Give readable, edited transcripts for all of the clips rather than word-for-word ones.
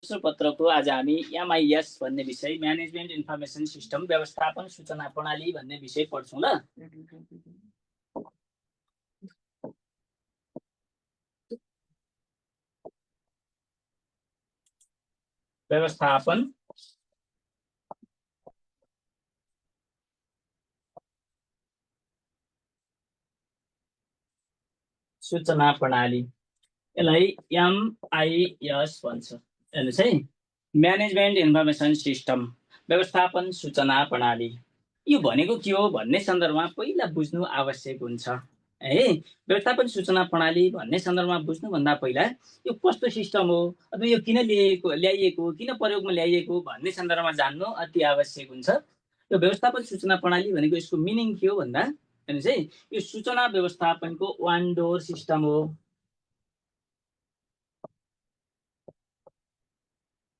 दोस्रो पत्रको आज हामी एमआइएस भन्ने विषय म्यानेजमेन्ट इन्फर्मेसन सिस्टम व्यवस्थापन सूचना प्रणाली भन्ने विषय पढ्छौँ ल। व्यवस्थापन सूचना प्रणाली, यसलाई एमआइएस भन्छ। हेर्नुहोस् है, म्यानेजमेन्ट इन्फर्मेसन सिस्टम व्यवस्थापन सूचना प्रणाली यो भनेको के हो भन्ने सन्दर्भमा पहिला बुझ्नु आवश्यक हुन्छ है। व्यवस्थापन सूचना प्रणाली भन्ने सन्दर्भमा बुझ्नुभन्दा पहिला यो कस्तो सिस्टम हो अथवा यो किन ल्याइएको किन प्रयोगमा ल्याइएको भन्ने सन्दर्भमा जान्नु अति आवश्यक हुन्छ। यो व्यवस्थापन सूचना प्रणाली भनेको यसको मिनिङ के हो भन्दा हेर्नुहोस् है, यो सूचना व्यवस्थापनको वान डोर सिस्टम हो।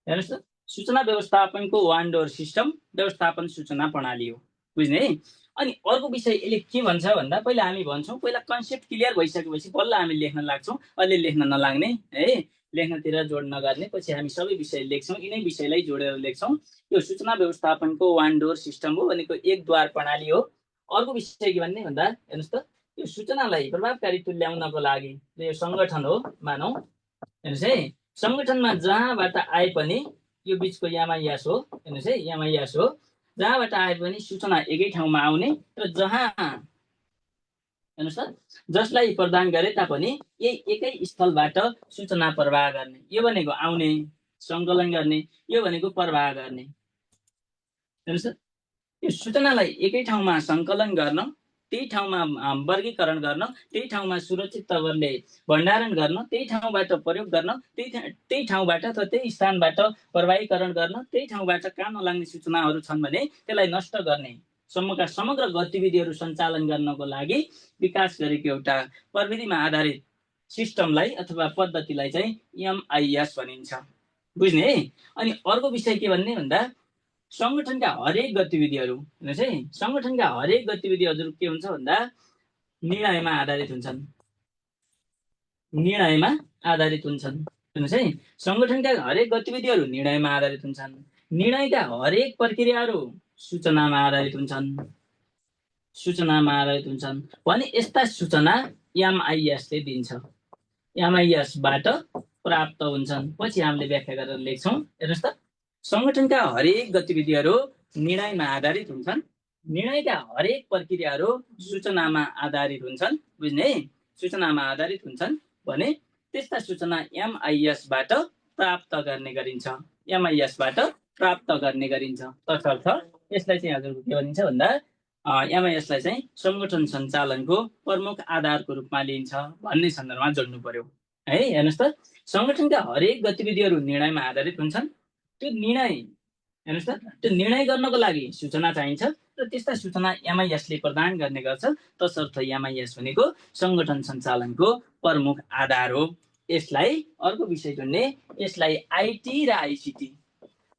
हेर्नुहोस् त, सूचना व्यवस्थापनको वान डोर सिस्टम व्यवस्थापन सूचना प्रणाली हो, बुझ्ने है। अनि अर्को विषय यसले के भन्छ भन्दा पहिला हामी भन्छौँ, पहिला कन्सेप्ट क्लियर भइसकेपछि बल्ल हामी लेख्न लाग्छौँ। अहिले लेख्न नलाग्ने है, लेख्नतिर जोड नगर्ने, पछि हामी सबै विषय लेख्छौँ, यिनै विषयलाई जोडेर लेख्छौँ। यो सूचना व्यवस्थापनको वान डोर सिस्टम हो भनेको एक द्वार प्रणाली हो। अर्को विषय के भन्ने भन्दा हेर्नुहोस् त, यो सूचनालाई प्रभावकारी तुल्याउनको लागि यो सङ्गठन हो मानौ। हेर्नुहोस् है, सङ्गठनमा जहाँबाट आए पनि यो बिचको एमआइएस हो। हेर्नुहोस् है, एमआइएस हो, जहाँबाट आए पनि सूचना एकै ठाउँमा आउने र जहाँ हेर्नुहोस् त जसलाई प्रदान गरे तापनि यही एकै स्थलबाट सूचना प्रवाह गर्ने। यो भनेको आउने, सङ्कलन गर्ने, यो भनेको प्रवाह गर्ने। हेर्नुहोस् त, यो सूचनालाई एकै ठाउँमा सङ्कलन गर्न, त्यही ठाउँमा वर्गीकरण गर्न, त्यही ठाउँमा सुरक्षित तवरले भण्डारण गर्न, त्यही ठाउँबाट प्रयोग गर्न, त्यही ठाउँबाट अथवा त्यही स्थानबाट प्रवाहीकरण गर्न, त्यही ठाउँबाट काम नलाग्ने सूचनाहरू छन् भने त्यसलाई नष्ट गर्ने सम्मका समग्र गतिविधिहरू सञ्चालन गर्नको लागि विकास गरेको एउटा प्रविधिमा आधारित सिस्टमलाई अथवा पद्धतिलाई चाहिँ एमआइएस भनिन्छ, बुझ्ने है। अनि अर्को विषय के भन्ने भन्दा सङ्गठनका हरेक गतिविधिहरू, हेर्नुहोस् है, सङ्गठनका हरेक गतिविधिहरू के हुन्छ भन्दा निर्णयमा आधारित हुन्छन्। निर्णयमा आधारित हुन्छन्। हेर्नुहोस् है, सङ्गठनका हरेक गतिविधिहरू निर्णयमा आधारित हुन्छन्। निर्णयका हरेक प्रक्रियाहरू सूचनामा आधारित हुन्छन्। सूचनामा आधारित हुन्छन् भने यस्ता सूचना एमआइएसले दिन्छ, एमआइएसबाट प्राप्त हुन्छन्। पछि हामीले व्याख्या गरेर लेख्छौँ। हेर्नुहोस् त, सङ्गठनका हरेक गतिविधिहरू निर्णयमा आधारित हुन्छन्। निर्णयका हरेक प्रक्रियाहरू सूचनामा आधारित हुन्छन्, बुझ्ने, सूचनामा आधारित हुन्छन् भने त्यस्ता सूचना एमआइएसबाट प्राप्त गर्ने गरिन्छ, एमआइएसबाट प्राप्त गर्ने गरिन्छ। तसर्थ यसलाई चाहिँ हजुरको के भनिन्छ भन्दा एमआइएसलाई चाहिँ सङ्गठन सञ्चालनको प्रमुख आधारको रूपमा लिइन्छ भन्ने सन्दर्भमा जोड्नु पर्यो है। हेर्नुहोस् त, सङ्गठनका हरेक गतिविधिहरू निर्णयमा आधारित हुन्छन्। त्यो निर्णय, हेर्नुहोस् त, त्यो निर्णय गर्नको लागि सूचना चाहिन्छ र त्यस्ता सूचना एमआइएसले प्रदान गर्ने गर्छ। तसर्थ एमआइएस भनेको सङ्गठन सञ्चालनको प्रमुख आधार हो। यसलाई अर्को विषय जोड्ने, यसलाई आइटी र आइसिटी,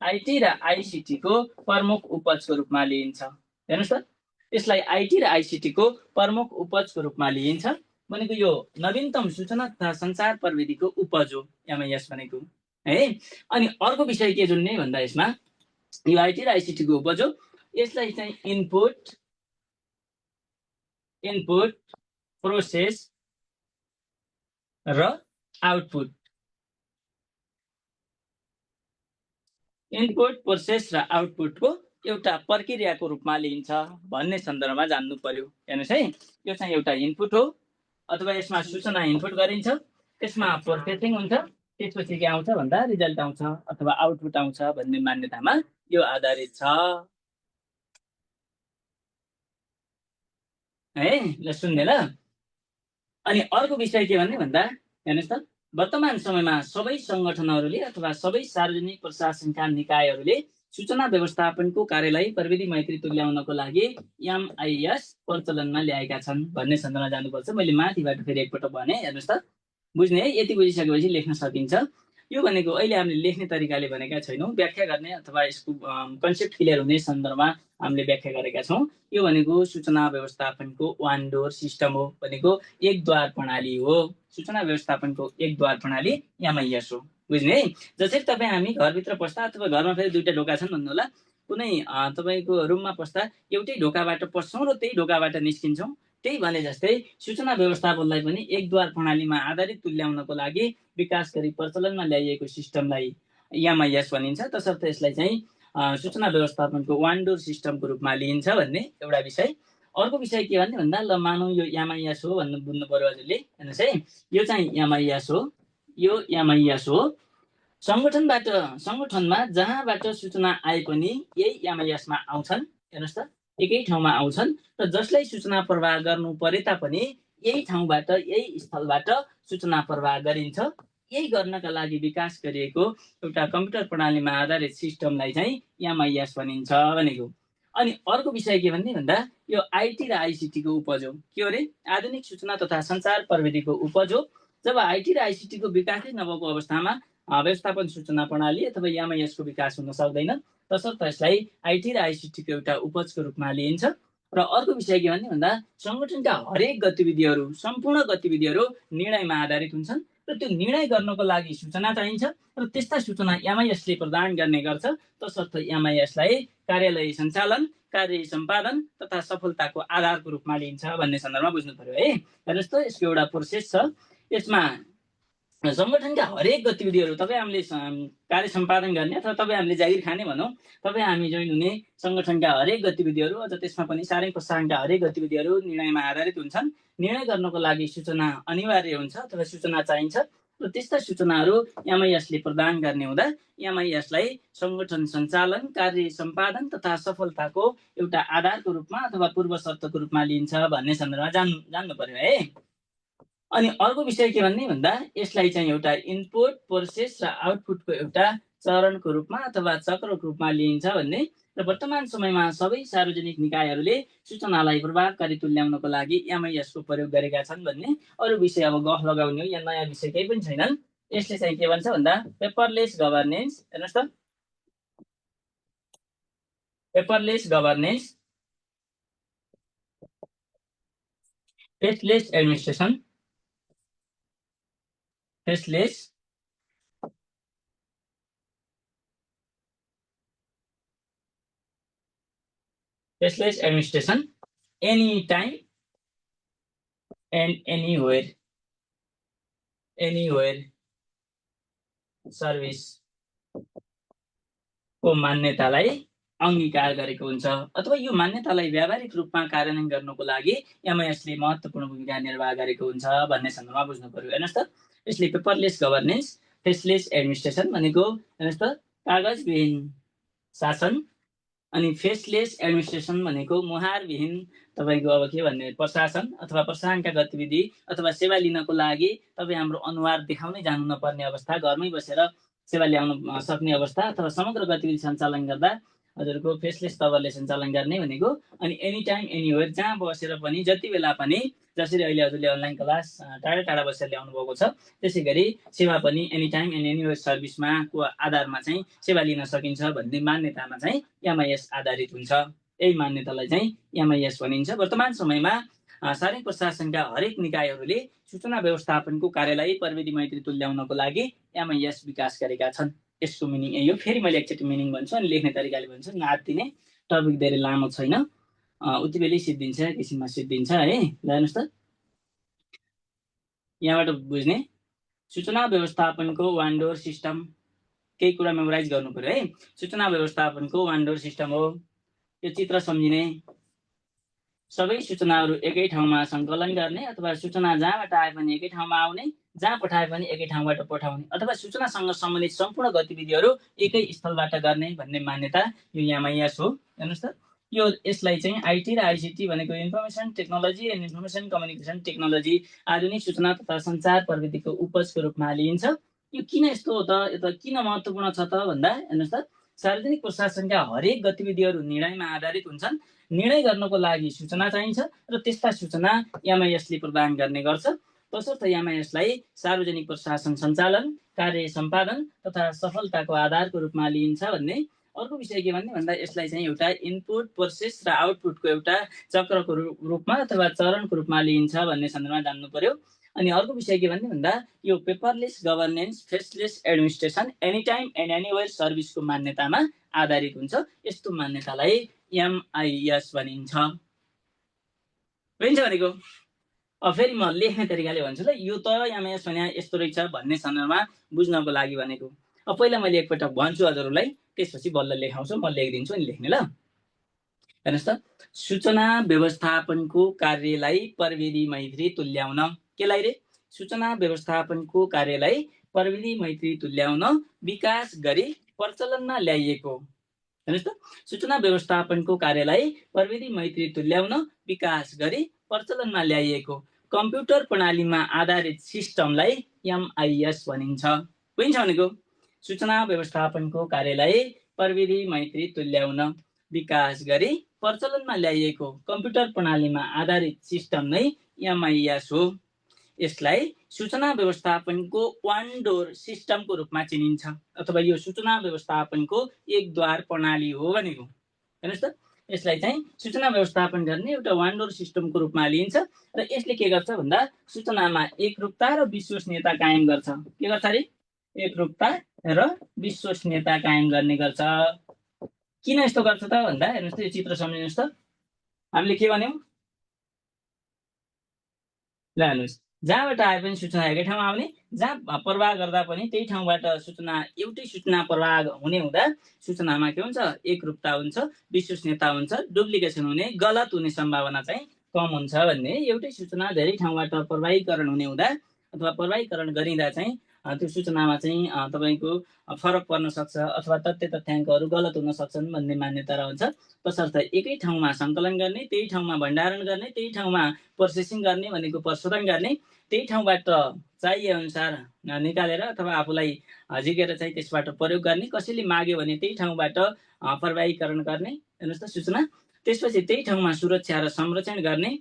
आइटी र आइसिटीको प्रमुख उपजको रूपमा लिइन्छ। हेर्नुहोस् त, यसलाई आइटी र आइसिटीको प्रमुख उपजको रूपमा लिइन्छ भनेको यो नवीनतम सूचना तथा सञ्चार प्रविधिको उपज हो एमआइएस भनेको है। अनि अर्को विषय के जोड्ने भन्दा यसमा यो आइटी र आइसिटीको उपज हो। यसलाई चाहिँ इनपुट प्रोसेस र आउटपुट, इनपुट प्रोसेस र आउटपुटको एउटा प्रक्रियाको रूपमा लिइन्छ भन्ने सन्दर्भमा जान्नु पर्यो। हेर्नुहोस् है, यो चाहिँ एउटा इनपुट हो अथवा यसमा सूचना इनपुट गरिन्छ, त्यसमा प्रोसेसिङ हुन्छ, त्यसपछि के आउँछ भन्दा रिजल्ट आउँछ अथवा आउटपुट आउँछ भन्ने मान्यतामा यो आधारित छ है। ल सुन्ने ल। अनि अर्को विषय के भन्ने भन्दा हेर्नुहोस् त, वर्तमान समयमा सबै सङ्गठनहरूले अथवा सबै सार्वजनिक प्रशासनका निकायहरूले सूचना व्यवस्थापनको कार्यलाई प्रविधि मैत्री तुल्याउनको लागि एमआइएस प्रचलनमा ल्याएका छन् भन्ने सन्दर्भमा जानुपर्छ। मैले माथिबाट फेरि एकपल्ट भने, हेर्नुहोस् त, बुझ्ने है। यति बुझिसकेपछि लेख्न सकिन्छ। यो भनेको अहिले हामीले लेख्ने तरिकाले भनेका छैनौँ, व्याख्या गर्ने अथवा यसको कन्सेप्ट क्लियर हुने सन्दर्भमा हामीले व्याख्या गरेका छौँ। यो भनेको सूचना व्यवस्थापनको वान डोर सिस्टम हो भनेको एक द्वार प्रणाली हो। सूचना व्यवस्थापनको एक द्वार प्रणाली एमआइएस हो। बुझ्ने है। जसरी तपाईँ हामी घरभित्र पस्दा अथवा घरमा फेरि दुईटा ढोका छन् भन्नु होला, कुनै तपाईँको रुममा पस्दा एउटै ढोकाबाट पस्छौँ र त्यही ढोकाबाट निस्किन्छौँ। त्यही भने जस्तै सूचना व्यवस्थापनलाई पनि एकद्वार प्रणालीमा आधारित तुल्याउनको लागि विकास गरी प्रचलनमा ल्याइएको सिस्टमलाई एमआइएस भनिन्छ। तसर्थ यसलाई चाहिँ सूचना व्यवस्थापनको वान डोर सिस्टमको रूपमा लिइन्छ भन्ने एउटा विषय। अर्को विषय के भन्ने भन्दा ल मानौँ यो एमआइएस हो भन्नु बुझ्नु पर्यो हजुरले। हेर्नुहोस् है, यो चाहिँ एमआइएस हो, यो एमआइएस हो। सङ्गठनमा जहाँबाट सूचना आए पनि यही एमआइएसमा आउँछन्। हेर्नुहोस् त, एकै ठाउँमा आउँछन् र जसलाई सूचना प्रवाह गर्नु परे तापनि यही ठाउँबाट यही स्थलबाट सूचना प्रवाह गरिन्छ। यही गर्नका लागि विकास गरिएको एउटा कम्प्युटर प्रणालीमा आधारित सिस्टमलाई चाहिँ एमआइएस भनिन्छ भनेको। अनि अर्को विषय के भन्ने भन्दा यो आइटी र आइसिटीको उपज हो। के हो रे? आधुनिक सूचना तथा सञ्चार प्रविधिको उपज हो। जब आइटी र आइसिटीको विकासै नभएको अवस्थामा व्यवस्थापन सूचना प्रणाली अथवा एमआइएसको विकास हुन सक्दैन। तसर्थ यसलाई आइटी र आइसिटीको एउटा उपजको रूपमा लिइन्छ। र अर्को विषय के भन्ने भन्दा सङ्गठनका हरेक गतिविधिहरू, सम्पूर्ण गतिविधिहरू निर्णयमा आधारित हुन्छन् र त्यो निर्णय गर्नको लागि सूचना चाहिन्छ र त्यस्ता सूचना एमआइएसले प्रदान गर्ने गर्छ। तसर्थ एमआइएसलाई कार्यालय सञ्चालन, कार्य सम्पादन तथा सफलताको आधारको रूपमा लिइन्छ भन्ने सन्दर्भमा बुझ्नु पर्यो है। हेर्नुहोस् त, यसको एउटा प्रोसेस छ। यसमा सङ्गठनका हरेक गतिविधिहरू, तपाईँ हामीले कार्य सम्पादन गर्ने अथवा तपाईँ हामीले जागिर खाने भनौँ, तपाईँ हामी जोइन हुने सङ्गठनका हरेक गतिविधिहरू, अझ त्यसमा पनि सार्वजनिक प्रशासनका हरेक गतिविधिहरू निर्णयमा आधारित हुन्छन्। निर्णय गर्नको लागि सूचना अनिवार्य हुन्छ अथवा सूचना चाहिन्छ र त्यस्ता सूचनाहरू एमआइएसले प्रदान गर्ने हुँदा एमआइएसलाई सङ्गठन सञ्चालन, कार्य सम्पादन तथा सफलताको एउटा आधारको रूपमा अथवा पूर्व शर्तको रूपमा लिइन्छ भन्ने सन्दर्भमा जान्नु पर्यो है। अनि अर्को विषय के भन्ने भन्दा यसलाई चाहिँ एउटा इनपुट, प्रोसेस र आउटपुटको एउटा चरणको रूपमा अथवा चक्रको रूपमा लिइन्छ भन्ने। र वर्तमान समयमा सबै सार्वजनिक निकायहरूले सूचनालाई प्रभावकारी तुल्याउनको लागि एमआइएसको प्रयोग गरेका छन् भन्ने। अरू विषय अब गफ लगाउने हो, यहाँ नयाँ विषय केही पनि छैनन्। यसले चाहिँ के भन्छ भन्दा पेपरलेस गभर्नेन्स। हेर्नुहोस् त, paperless governance, faceless administration, faceless administration, any time and anywhere service को मान्यतालाई अंगीकार गरेको हुन्छ अथवा यो मान्यतालाई व्यावहारिक रूपमा कार्यान्वयन गर्नको लागि एमआइएसले महत्त्वपूर्ण भूमिका निर्वाह गरेको हुन्छ भन्ने सन्दर्भमा बुझ्नु पर्यो। हेर्नुहोस् त, यसले पेपरलेस गभर्नेन्स, फेसलेस एडमिनिस्ट्रेसन भनेको हेर्नुहोस् त कागजविहीन शासन, अनि फेसलेस एडमिनिस्ट्रेसन भनेको मुहारविहीन तपाईँको अब के भन्ने प्रशासन अथवा प्रशासनका गतिविधि अथवा सेवा लिनको लागि तपाईँ हाम्रो अनुहार देखाउनै जानु नपर्ने अवस्था, घरमै बसेर सेवा ल्याउन सक्ने अवस्था अथवा समग्र गतिविधि सञ्चालन गर्दा हजुरको फेसलेस तवरले सञ्चालन गर्ने भनेको। अनि एनी टाइम एनीवेयर, जहाँ बसेर पनि जति बेला पनि, जसरी अहिले हजुरले अनलाइन क्लास टाढा टाढा बसेर ल्याउनु भएको छ त्यसै गरी सेवा पनि एनी टाइम एन्ड एनीवेयर सर्भिसमा को आधारमा चाहिँ सेवा लिन सकिन्छ भन्ने मान्यतामा चाहिँ एमआइएस आधारित हुन्छ। यही मान्यतालाई चाहिँ एमआइएस भनिन्छ। वर्तमान समयमा सार्वजनिक प्रशासनका हरेक निकायहरूले सूचना व्यवस्थापनको कार्यलाई प्रविधि मैत्री तुल्याउनको लागि एमआइएस विकास गरेका छन्। यसको मिनिङ यही हो। फेरि मैले एकचोटि मिनिङ भन्छु अनि लेख्ने तरिकाले भन्छु, नातिने टपिक धेरै लामो छैन, उति बेलै सिद्धिन्छ, किसिममा सिद्धिन्छ है। हेर्नुहोस् त, यहाँबाट बुझ्ने सूचना व्यवस्थापनको वान डोर सिस्टम, केही कुरा मेमोराइज गर्नु पर्यो है। सूचना व्यवस्थापनको वान डोर सिस्टम हो। यो चित्र सम्झिने, सबै सूचनाहरू एकै ठाउँमा सङ्कलन गर्ने अथवा सूचना जहाँबाट आए पनि एकै ठाउँमा आउने, जहाँ पठाए पनि एकै ठाउँबाट पठाउने अथवा सूचनासँग सम्बन्धित सम्पूर्ण गतिविधिहरू एकै स्थलबाट गर्ने भन्ने मान्यता यो एमआइएस हो। हेर्नुहोस् त, यो यसलाई चाहिँ आइटी र आइसिटी भनेको information technology and information communication technology, आधुनिक सूचना तथा सञ्चार प्रविधिको उपजको रूपमा लिइन्छ। यो किन यस्तो हो त, यो त किन महत्त्वपूर्ण छ त भन्दा हेर्नुहोस् त, सार्वजनिक प्रशासनका हरेक गतिविधिहरू निर्णयमा आधारित हुन्छन्। निर्णय गर्नको लागि सूचना चाहिन्छ र त्यस्ता सूचना एमआइएसले प्रदान गर्ने गर्छ। तसर्थ एमआइएसलाई सार्वजनिक प्रशासन सञ्चालन, कार्य सम्पादन तथा सफलताको आधारको रूपमा लिइन्छ भन्ने। अर्को विषय के भन्ने भन्दा यसलाई चाहिँ एउटा इनपुट, प्रोसेस र आउटपुटको एउटा चक्रको रूपमा अथवा चरणको रूपमा लिइन्छ भन्ने सन्दर्भमा जान्नु पर्यो। अनि अर्को विषय के भन्दा यो paperless governance faceless administration any time and anywhere सर्भिसको मान्यतामा आधारित हुन्छ। यस्तो मान्यतालाई MIS भनिन्छ। बुझिन्छ भनेको? अब फेरि म लेख्ने तरिकाले भन्छु ल, यो त MIS भने यस्तो रहेछ भन्ने सन्दर्भमा बुझ्नको लागि भनेको। अब पहिला मैले एकपटक भन्छु हजुरहरूलाई, त्यसपछि बल्ल लेखाउँछु, म लेखिदिन्छु अनि लेख्ने ल। हेर्नुहोस् त, सूचना व्यवस्थापनको कार्यलाई प्रविधि मैत्री तुल्याउन, केलाई रे? सूचना व्यवस्थापनको कार्यलाई प्रविधि मैत्री तुल्याउन विकास गरी प्रचलनमा ल्याइएको। हेर्नुहोस् त, सूचना व्यवस्थापनको कार्यलाई प्रविधि मैत्री तुल्याउन विकास गरी प्रचलनमा ल्याइएको कम्प्युटर प्रणालीमा आधारित सिस्टमलाई MIS भनिन्छ। बुझिन्छ भनेको? सूचना व्यवस्थापनको कार्यलाई प्रविधि मैत्री तुल्याउन विकास गरी प्रचलनमा ल्याइएको कम्प्युटर प्रणालीमा आधारित सिस्टम नै MIS हो। यसलाई सूचना व्यवस्थापनको वान डोर सिस्टमको रूपमा चिनिन्छ, अथवा यो सूचना व्यवस्थापनको एक द्वार प्रणाली हो भनेको। हेर्नुहोस् त, यसलाई चाहिँ सूचना व्यवस्थापन गर्ने एउटा वान डोर सिस्टमको रूपमा लिइन्छ र यसले के गर्छ भन्दा सूचनामा एकरूपता र विश्वसनीयता कायम गर्छ। के गर्छ अरे? एकरूपता र विश्वसनीयता कायम गर्ने गर्छ। किन यस्तो गर्छ त भन्दा हेर्नुहोस् त, यो चित्र सम्झिनुहोस् त। हामीले के भन्यौँ? ल हेर्नुहोस्, जहाँबाट आए पनि सूचना एकै ठाउँमा आउने, जहाँ प्रवाह गर्दा पनि त्यही ठाउँबाट सूचना एउटै सूचना प्रवाह हुने हुँदा सूचनामा के हुन्छ? एकरूपता हुन्छ, विश्वसनीयता हुन्छ, डुप्लिकेसन हुने, गलत हुने सम्भावना चाहिँ कम हुन्छ भन्ने। एउटै सूचना धेरै ठाउँबाट प्रवाहीकरण हुने हुँदा अथवा प्रवाहीकरण गरिँदा चाहिँ त्यो सूचनामा चाहिँ तपाईँको फरक पर्न सक्छ अथवा तथ्य तथ्याङ्कहरू गलत हुन सक्छन् भन्ने मान्यता रहन्छ। तसर्थ एकै ठाउँमा सङ्कलन गर्ने, त्यही ठाउँमा भण्डारण गर्ने, त्यही ठाउँमा प्रोसेसिङ गर्ने भनेको प्रशोधन गर्ने, त्यही ठाउँबाट चाहिए अनुसार निकालेर अथवा आफूलाई झिकेर चाहिँ त्यसबाट प्रयोग गर्ने, कसैले माग्यो भने त्यही ठाउँबाट प्रवाहीकरण गर्ने। हेर्नुहोस् त सूचना, त्यसपछि त्यही ठाउँमा सुरक्षा र संरक्षण गर्ने,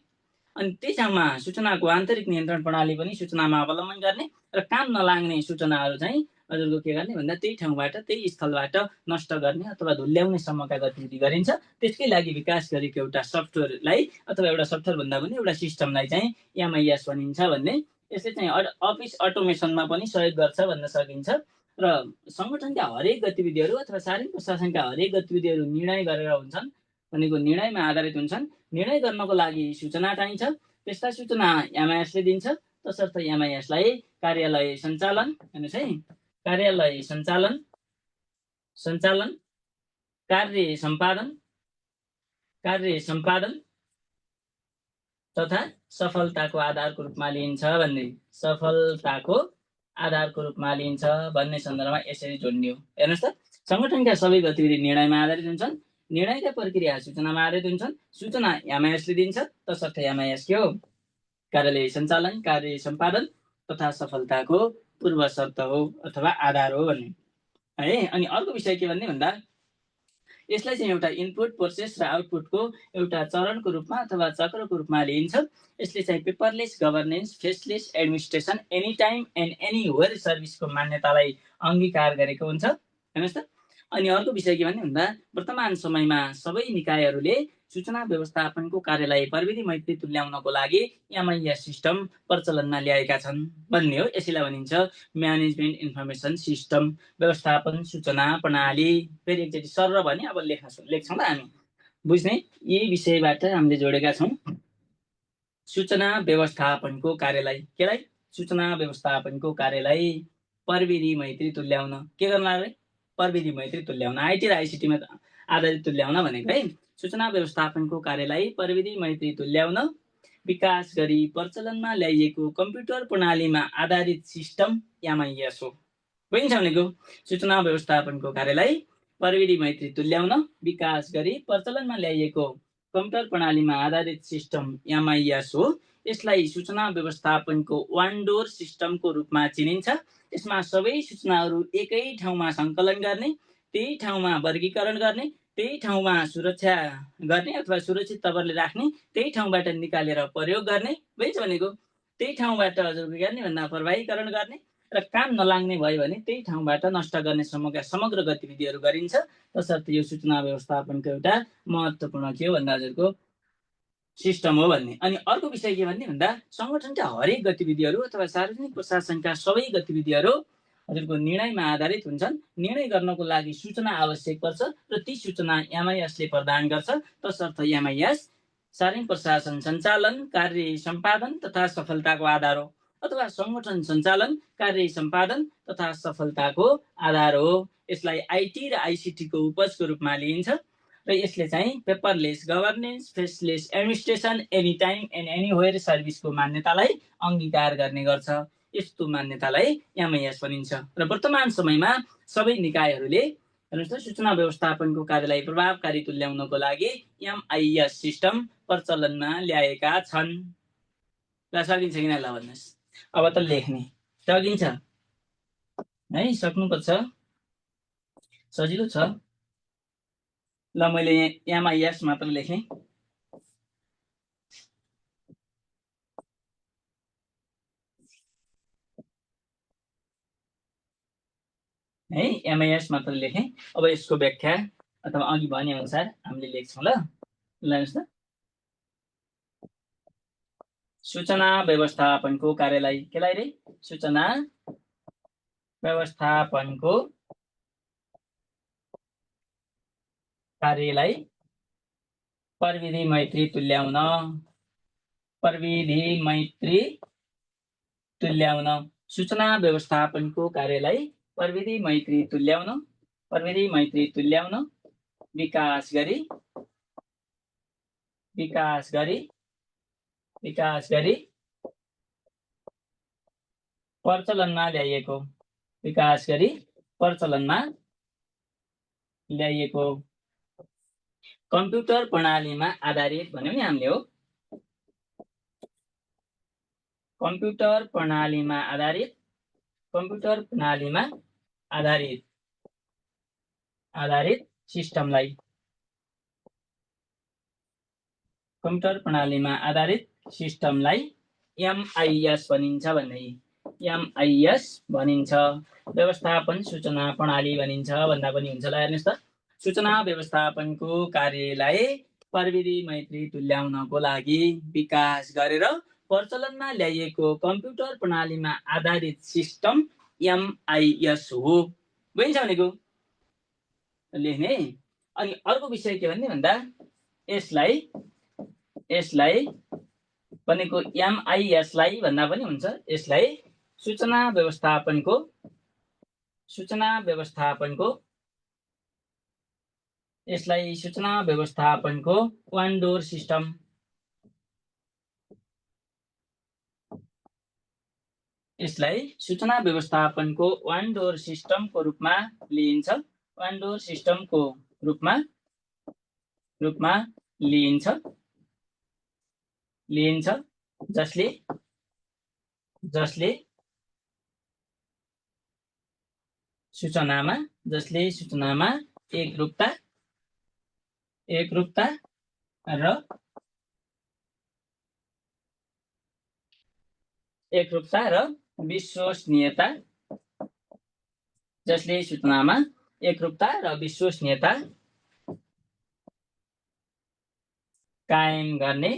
अनि त्यही ठाउँमा सूचनाको आन्तरिक नियन्त्रण प्रणाली पनि सूचनामा अवलम्बन गर्ने र काम नलाग्ने सूचनाहरू चाहिँ हजुरको के गर्ने भन्दा त्यही ठाउँबाट त्यही स्थलबाट नष्ट गर्ने अथवा धुल्याउने सम्मका गतिविधि गरिन्छ। त्यसकै लागि विकास गरेको एउटा सफ्टवेयरलाई अथवा एउटा सफ्टवेयर भन्दा पनि एउटा सिस्टमलाई चाहिँ MIS भनिन्छ भन्ने। यसले चाहिँ अफिस अटोमेसनमा पनि सहयोग गर्छ भन्न सकिन्छ र सङ्गठनका हरेक गतिविधिहरू अथवा सार्वजनिक प्रशासनका हरेक गतिविधिहरू निर्णय गरेर हुन्छन् भनेको निर्णयमा आधारित हुन्छन्। निर्णय गर्नको लागि सूचना चाहिन्छ, त्यस्ता सूचना MIS ले दिन्छ। तसर्थ MIS लाई कार्यालय सञ्चालन, हेर्नुहोस् है, कार्यालय सञ्चालन, कार्य सम्पादन तथा सफलताको आधारको रूपमा लिइन्छ भन्ने, सफलताको आधारको रूपमा लिइन्छ भन्ने सन्दर्भमा यसरी जोड्ने हो। हेर्नुहोस् त, सङ्गठनका सबै गतिविधि निर्णयमा आधारित हुन्छन्, निर्णयका प्रक्रिया सूचनामा आधारित हुन्छन्, सूचना MIS ले दिन्छ। तसर्थ MIS के हो? कार्यालय सञ्चालन, कार्य सम्पादन तथा सफलताको पूर्व शर्त हो अथवा आधार हो भन्ने है। अनि अर्को विषय के भन्दा यसलाई चाहिँ एउटा इनपुट प्रोसेस र आउटपुटको एउटा चरणको रूपमा अथवा चक्रको रूपमा लिइन्छ। यसले चाहिँ paperless governance faceless administration any time and anywhere सर्भिसको मान्यतालाई अङ्गीकार गरेको हुन्छ। हेर्नुहोस् त, अनि अर्को विषय के भन्दा वर्तमान समयमा सबै निकायहरूले सूचना व्यवस्थापनको कार्यलाई प्रविधि मैत्री तुल्याउनको लागि MIS सिस्टम प्रचलनमा ल्याएका छन् भन्ने हो। यसैलाई भनिन्छ म्यानेजमेन्ट इन्फर्मेसन सिस्टम, व्यवस्थापन सूचना प्रणाली। फेरि एकचोटि सर भने अब लेख्छौँ ल हामी, बुझ्ने यही विषयबाट हामीले जोडेका छौँ। सूचना व्यवस्थापनको कार्यलाई, केलाई? सूचना व्यवस्थापनको कार्यलाई प्रविधि मैत्री तुल्याउन, के गर्नु रे? प्रविधि मैत्री तुल्याउन, IT र ICT मा आधारित तुल्याउन भनेको है। सूचना व्यवस्थापनको कार्यलाई प्रविधि मैत्री तुल्याउन विकास गरी प्रचलनमा ल्याइएको कम्प्युटर प्रणालीमा आधारित सिस्टम MIS हो। बुझिन्छ भनेको? सूचना व्यवस्थापनको कार्यलाई प्रविधि मैत्री तुल्याउन विकास गरी प्रचलनमा ल्याइएको कम्प्युटर प्रणालीमा आधारित सिस्टम MIS हो। यसलाई सूचना व्यवस्थापनको वान डोर सिस्टमको रूपमा चिनिन्छ। यसमा सबै सूचनाहरू एकै ठाउँमा सङ्कलन गर्ने, त्यही ठाउँमा वर्गीकरण गर्ने, त्यही ठाउँमा सुरक्षा गर्ने अथवा सुरक्षित तवरले राख्ने, त्यही ठाउँबाट निकालेर प्रयोग गर्ने। बुझिन्छ भनेको? त्यही ठाउँबाट हजुरको गर्ने भन्दा प्रवाहीकरण गर्ने र काम नलाग्ने भयो भने त्यही ठाउँबाट नष्ट गर्ने सम्मका समग्र गतिविधिहरू गरिन्छ। तसर्थ यो सूचना व्यवस्थापनको एउटा महत्त्वपूर्ण के हो भन्दा हजुरको सिस्टम हो भन्ने। अनि अर्को विषय के भन्ने भन्दा संगठनका हरेक गतिविधिहरू अथवा सार्वजनिक प्रशासनका सबै गतिविधिहरू हजुरको निर्णयमा आधारित हुन्छन्। निर्णय गर्नको लागि सूचना आवश्यक पर्छ र ती सूचना एमआइएसले प्रदान गर्छ। तसर्थ एमआइएस सार्वजनिक प्रशासन सञ्चालन, कार्य सम्पादन तथा सफलताको आधार हो, अथवा संगठन सञ्चालन, कार्य सम्पादन तथा सफलताको आधार हो। यसलाई आइटी र आइसिटीको उपजको रूपमा लिइन्छ र यसले चाहिँ paperless governance, faceless administration, any time and anywhere सर्भिसको मान्यतालाई अङ्गीकार गर्ने गर्छ। यस्तो मान्यतालाई एमआइएस भनिन्छ। र वर्तमान समयमा सबै निकायहरूले हेर्नुहोस् त सूचना व्यवस्थापनको कार्यलाई प्रभावकारी तुल्याउनको लागि एमआइएस सिस्टम प्रचलनमा ल्याएका छन्। ल सकिन्छ किन ल भन्नुहोस्। अब त लेख्ने सकिन्छ है, सक्नुपर्छ, सजिलो छ। ल मैले एमआइएस मात्र लेखेँ। है एमआइएस मात्र लेखेँ। अब यसको व्याख्या अथवा अघि भने अनुसार हामीले लेख्छौँ। ल हेर्नुहोस् त, सूचना व्यवस्थापनको कार्यलाई केलाई रे? सूचना व्यवस्थापनको कार्यलाई प्रविधि मैत्री तुल्याउन, प्रविधि मैत्री तुल्याउन, सूचना व्यवस्थापनको कार्यलाई प्रविधि मैत्री तुल्याउन, प्रविधि मैत्री तुल्याउन, विकास गरी प्रचलनमा ल्याइएको, विकास गरी प्रचलनमा ल्याइएको कम्प्युटर प्रणालीमा आधारित भन्यो नि हामीले हो। कम्प्युटर प्रणालीमा आधारित सिस्टमलाई, कम्प्युटर प्रणालीमा आधारित सिस्टमलाई एमआइएस भनिन्छ भन्ने। एमआइएस भनिन्छ। व्यवस्थापन सूचना प्रणाली भनिन्छ भन्दा पनि हुन्छ। ल हेर्नुहोस् त, सूचना व्यवस्थापनको कार्यलाई प्रविधि मैत्री तुल्याउनको लागि विकास गरेर प्रचलनमा ल्याइएको कम्प्युटर प्रणालीमा आधारित सिस्टम एमआइएस हो। बुझिन्छ भनेको लेख्ने। अनि अर्को विषय के भन्ने भन्दा यसलाई भनेको एमआइएसलाई भन्दा पनि हुन्छ। यसलाई सूचना व्यवस्थापनको वान डोर सिस्टम, यसलाई सूचना व्यवस्थापनको वान डोर सिस्टमको रूपमा लिइन्छ। वान डोर सिस्टमको रूपमा लिइन्छ जसले सूचनामा एकरूपता र विश्वसनीयता, जसले सूचनामा एकरूपता र विश्वसनीयता कायम गर्ने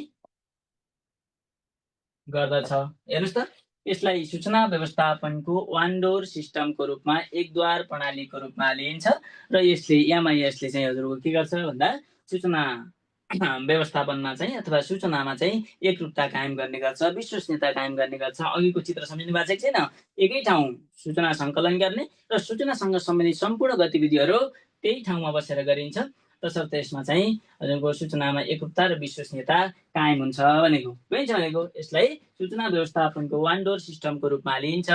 गर्दछ। हेर्नुहोस् त, यसलाई सूचना व्यवस्थापनको वान डोर सिस्टमको रूपमा, एकद्वार प्रणालीको रूपमा लिइन्छ र यसले एमआइएसले चाहिँ हजुरको के गर्छ भन्दा सूचना व्यवस्थापनमा चाहिँ अथवा सूचनामा चाहिँ एकरूपता कायम गर्ने गर्छ, विश्वसनीयता कायम गर्ने गर्छ। अघिको चित्र सम्झिनु भएको छ छैन? एकै ठाउँ सूचना सङ्कलन गर्ने र सूचनासँग सम्बन्धित सम्पूर्ण गतिविधिहरू त्यही ठाउँमा बसेर गरिन्छ। तसर्थ यसमा चाहिँ हजुरको सूचनामा एकरूपता र विश्वसनीयता कायम हुन्छ भनेको। बुझिन्छ भनेको यसलाई सूचना व्यवस्थापनको वान डोर सिस्टमको रूपमा लिइन्छ।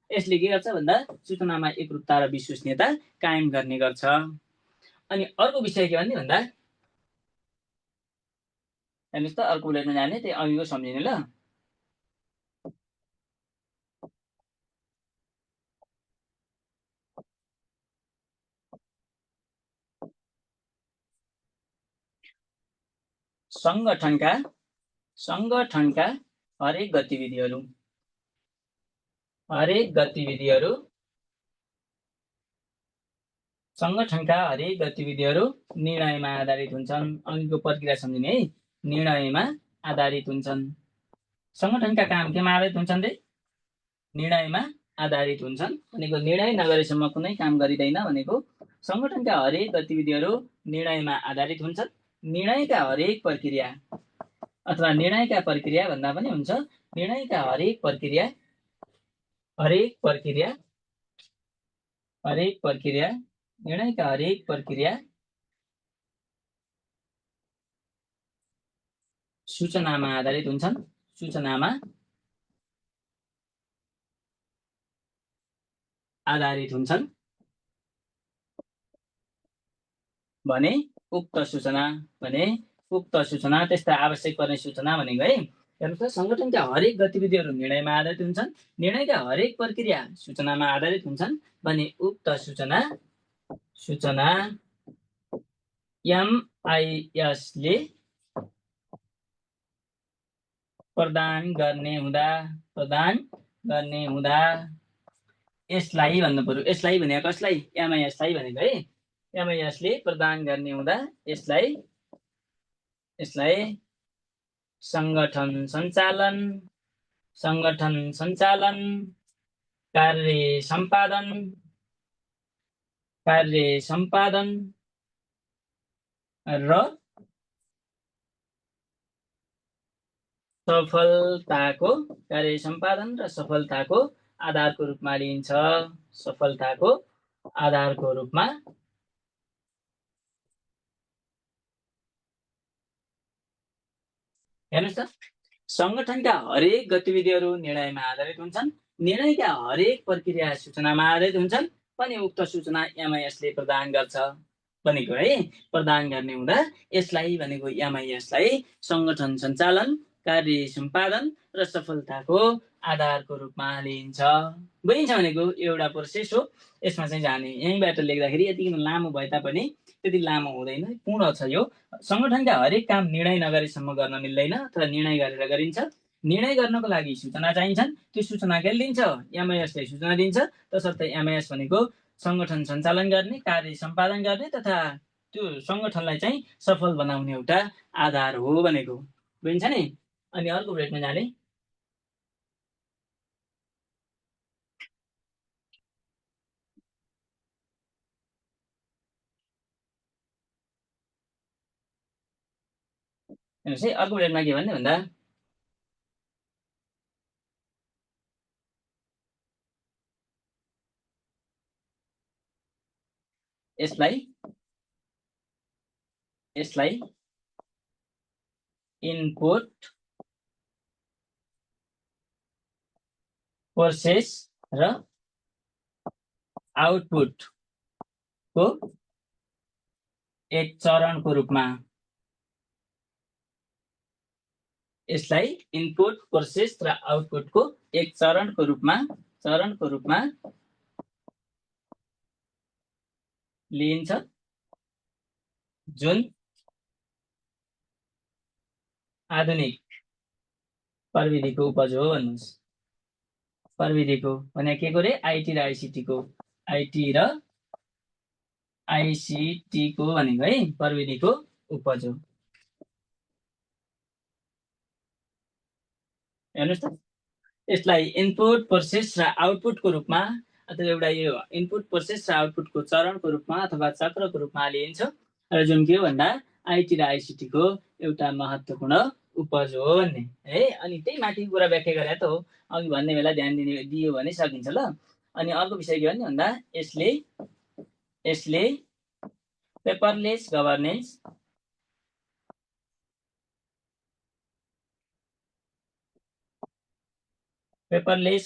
यसले के गर्छ भन्दा सूचनामा एकरूपता र विश्वसनीयता कायम गर्ने गर्छ। अनि अर्को विषय के भन्ने भन्दा हेर्नुहोस् त, अर्को बुलेटमा जाने त्यही अघिको सम्झिने। ल सङ्गठनका हरेक गतिविधिहरू निर्णयमा आधारित हुन्छन्। अघिको प्रक्रिया सम्झिने है। निर्णयमा आधारित हुन्छन्। संगठनका काम केमा आधारित हुन्छन् रे? निर्णयमा आधारित हुन्छन् भनेको निर्णय नगरेसम्म कुनै काम गरिँदैन भनेको संगठनका हरेक गतिविधिहरू निर्णयमा आधारित हुन्छन्। निर्णयका हरेक प्रक्रिया अथवा निर्णयका प्रक्रिया भन्दा पनि हुन्छ। निर्णयका हरेक प्रक्रिया निर्णयका हरेक प्रक्रिया सूचनामा आधारित हुन्छन्। सूचनामा आधारित हुन्छन् भने उक्त सूचना त्यस्ता आवश्यक पर्ने सूचना भनेको है। हेर्नुहोस् संगठनका हरेक गतिविधिहरू निर्णयमा आधारित हुन्छन्। निर्णयका हरेक प्रक्रिया सूचनामा आधारित हुन्छन् भने उक्त सूचना एमआइएसले प्रदान गर्ने हुँदा यसलाई भन्नु पर्यो। यसलाई भनेको कसलाई? एमआइएसलाई भनेको है। एमआइएसले प्रदान गर्ने हुँदा यसलाई संगठन सञ्चालन, कार्य सम्पादन र सफलताको आधारको रूपमा लिइन्छ। हेर्नुहोस् त, संगठनका हरेक गतिविधिहरू निर्णयमा आधारित हुन्छन्। निर्णयका हरेक प्रक्रिया सूचनामा आधारित हुन्छन् पनि उक्त सूचना एमआइएसले प्रदान गर्छ भनेको है। प्रदान गर्ने हुँदा यसलाई भनेको एमआइएसलाई संगठन सञ्चालन, कार्य सम्पादन र सफलताको आधारको रूपमा लिइन्छ। बुझिन्छ भनेको एउटा प्रोसेस हो। यसमा चाहिँ जाने यहीँबाट लेख्दाखेरि यति लामो भए तापनि त्यति लामो हुँदैन, पूर्ण छ यो। संगठनका हरेक काम निर्णय नगरेसम्म गर्न मिल्दैन अथवा निर्णय गरेर गरिन्छ। निर्णय गर्नको लागि सूचना चाहिन्छन्। त्यो सूचना के दिन्छ? एमआइएसले सूचना दिन्छ। तसर्थ एमआइएस भनेको संगठन सञ्चालन गर्ने, कार्य सम्पादन गर्ने तथा त्यो संगठनलाई चाहिँ सफल बनाउने एउटा आधार हो भनेको। बुझिन्छ नि? अनि अर्को ब्रेकमा जाने। हेर्नुहोस् है, अर्को ब्रेकमा के भन्ने भन्दा यसलाई इनपुट, प्रोसेस र आउटपुटको एक चरणको रूपमा इनपुट, प्रोसेस र आउटपुटको एक चरणको रूपमा लिइन्छ, जुन आधुनिक प्रविधिको उपज हो। भन्नुहोस् प्रविधिको भने के को रे? आइटी र आइसिटीको भनेको है प्रविधिको उपज हो। हेर्नुहोस् त, यसलाई इनपुट, प्रोसेस र आउटपुटको रूपमा अथवा एउटा यो इनपुट, प्रोसेस र आउटपुटको चरणको रूपमा अथवा चक्रको रूपमा लिइन्छ र जुन के हो भन्दा आइटी र आइसिटीको एउटा महत्त्वपूर्ण उपज हो भन्ने है। अनि त्यही माथिको कुरा व्याख्या गरे त हो। अघि भन्ने बेला ध्यान दियो भने सकिन्छ ल। अनि अर्को विषय के भन्ने भन्दा यसले paperless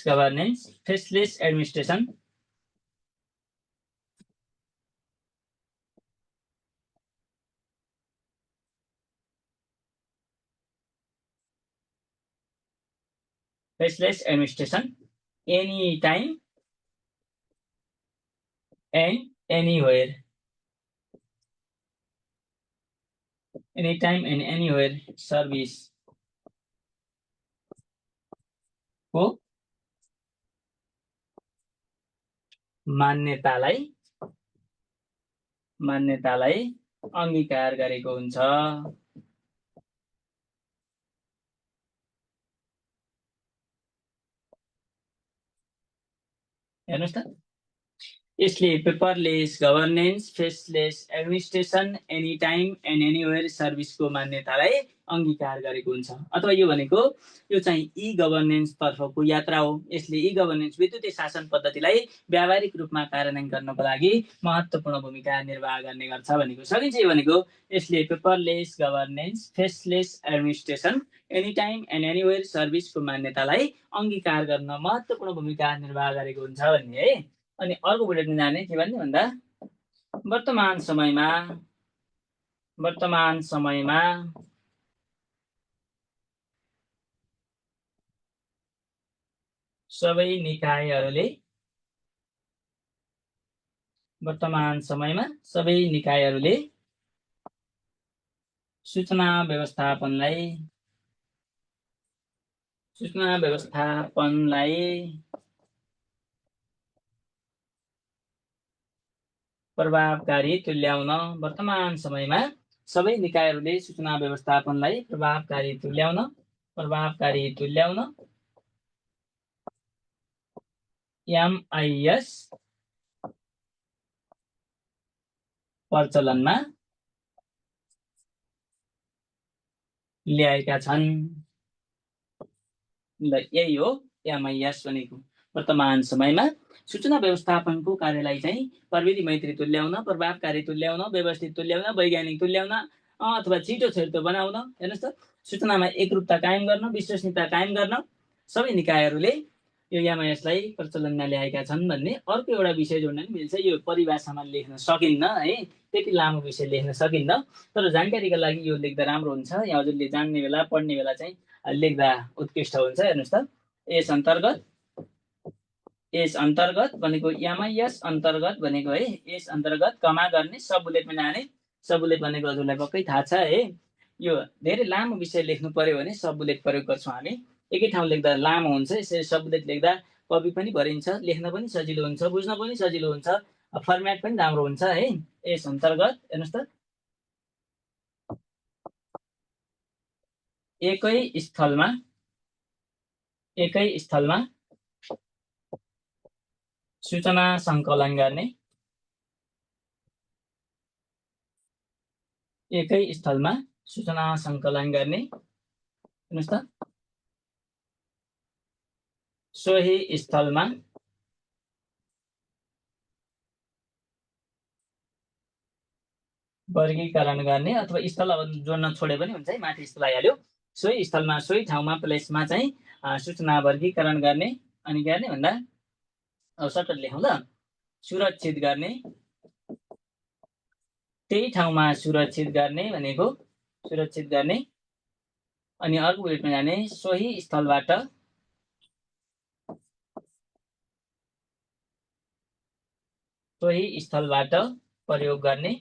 governance, faceless administration, any time and anywhere service को मान्यतालाई अंगीकार गरेको हुन्छ। हेर्नुहोस् त, यसले paperless governance, faceless administration, any time and anywhere सर्भिसको मान्यतालाई अङ्गीकार गरेको हुन्छ। अथवा यो भनेको यो चाहिँ ई गभर्नेन्स तर्फको यात्रा हो। यसले ई गभर्नेन्स विद्युतीय शासन पद्धतिलाई व्यावहारिक रूपमा कार्यान्वयन गर्नको लागि महत्त्वपूर्ण भूमिका निर्वाह गर्ने गर्छ भनेको सकिन्छ। यो भनेको यसले paperless governance, faceless administration, any time and anywhere सर्भिसको मान्यतालाई अङ्गीकार गर्न महत्त्वपूर्ण भूमिका निर्वाह गरेको हुन्छ भन्ने है। अनि अर्को बुलेटिन जाने के भन्ने भन्दा वर्तमान समयमा सबै निकायहरूले सूचना व्यवस्थापनलाई प्रभावकारी तुल्याउन, वर्तमान समयमा सबै निकायहरूले सूचना व्यवस्थापनलाई प्रभावकारी तुल्याउन MIS प्रचलनमा ल्याएका छन्। ल यही हो MIS भनेको। वर्तमान समयमा सूचना व्यवस्थापनको कार्यलाई चाहिँ प्रविधि मैत्री तुल्याउन, प्रभावकारी तुल्याउन, व्यवस्थित तुल्याउन, वैज्ञानिक तुल्याउन अथवा छिटो छिटो बनाउन, हेर्नुहोस् त, सूचनामा एकरूपता कायम गर्न, विश्वसनीयता कायम गर्न सबै निकायहरूले यो MIS-लाई प्रचलनमा ल्याएका छन् भन्ने अर्को एउटा विषय जोड्न पनि मिल्छ। यो परिभाषामा लेख्न सकिन्न है, त्यति लामो विषय लेख्न सकिन्न, तर जानकारीका लागि यो लेख्दा राम्रो हुन्छ। यहाँ हजुरले जान्ने बेला पढ्ने बेला चाहिँ लेख्दा उत्कृष्ट हुन्छ। हेर्नुहोस् त, यस अन्तर्गत भनेको MIS अन्तर्गत भनेको है, यस अन्तर्गत कमा गर्ने सब बुलेटमा जाने। सब बुलेट भनेको हजुरलाई पक्कै थाहा छ है। यो धेरै लामो विषय लेख्नु पर्यो भने सब बुलेट प्रयोग गर्छौँ हामी। एकै ठाउँ लेख्दा लामो हुन्छ, यसरी सब बुलेट लेख्दा कपी पनि भरिन्छ, लेख्न पनि सजिलो हुन्छ, बुझ्न पनि सजिलो हुन्छ, फर्मेट पनि राम्रो हुन्छ है। यस अन्तर्गत हेर्नुहोस् त, एकै स्थलमा सूचना सङ्कलन गर्ने, एकै स्थलमा सूचना सङ्कलन गर्ने, हेर्नुहोस् त, सोही स्थलमा वर्गीकरण गर्ने, अथवा स्थल अब जोड्न छोडे पनि हुन्छ है, माथि स्थल आइहाल्यो। सोही स्थलमा, सोही ठाउँमा, प्लेसमा चाहिँ सूचना वर्गीकरण गर्ने। अनि के गर्ने भन्दा अब सर्टकट लेखौँ ल, सुरक्षित गर्ने, त्यही ठाउँमा सुरक्षित गर्ने भनेको सुरक्षित गर्ने। अनि अर्को बुलेटमा जाने, सोही स्थलबाट प्रयोग गर्ने,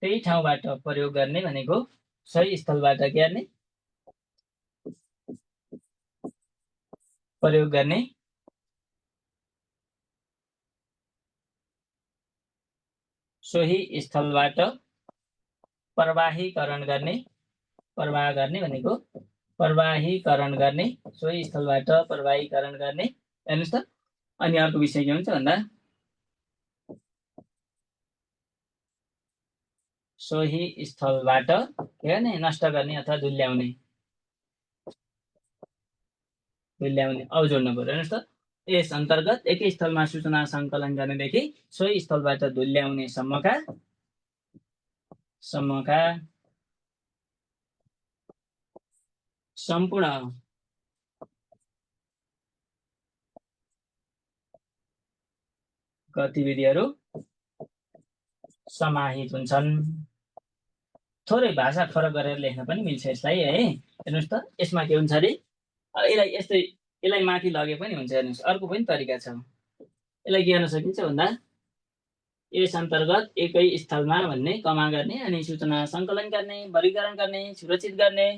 त्यही ठाउँबाट प्रयोग गर्ने भनेको सही स्थलबाट के गर्ने, प्रयोग गर्ने। सोही स्थलबाट प्रवाहीकरण गर्ने, प्रवाह गर्ने भनेको प्रवाहीकरण गर्ने, सोही स्थलबाट प्रवाहीकरण गर्ने। हेर्नुहोस् त, अनि अर्को विषय के हुन्छ भन्दा सोही स्थलबाट के गर्ने, नष्ट गर्ने अथवा धुल्याउने। अब जोड्नु पर्यो। हेर्नुहोस् त, यस अन्तर्गत एकै स्थलमा सूचना सङ्कलन गर्नेदेखि सोही स्थलबाट धुल्याउने सम्मका सम्पूर्ण गतिविधिहरू समाहित हुन्छन्। थोरै भाषा फरक गरेर लेख्न पनि मिल्छ यसलाई है। हेर्नुहोस् त, यसमा के हुन्छ अरे, यसलाई माथि लगे पनि हुन्छ। हेर्नुहोस्, अर्को पनि तरिका छ, यसलाई के गर्न सकिन्छ भन्दा यस अन्तर्गत एकै स्थलमा भन्ने कमा गर्ने, अनि सूचना सङ्कलन गर्ने, वर्गीकरण गर्ने, सुरक्षित गर्ने,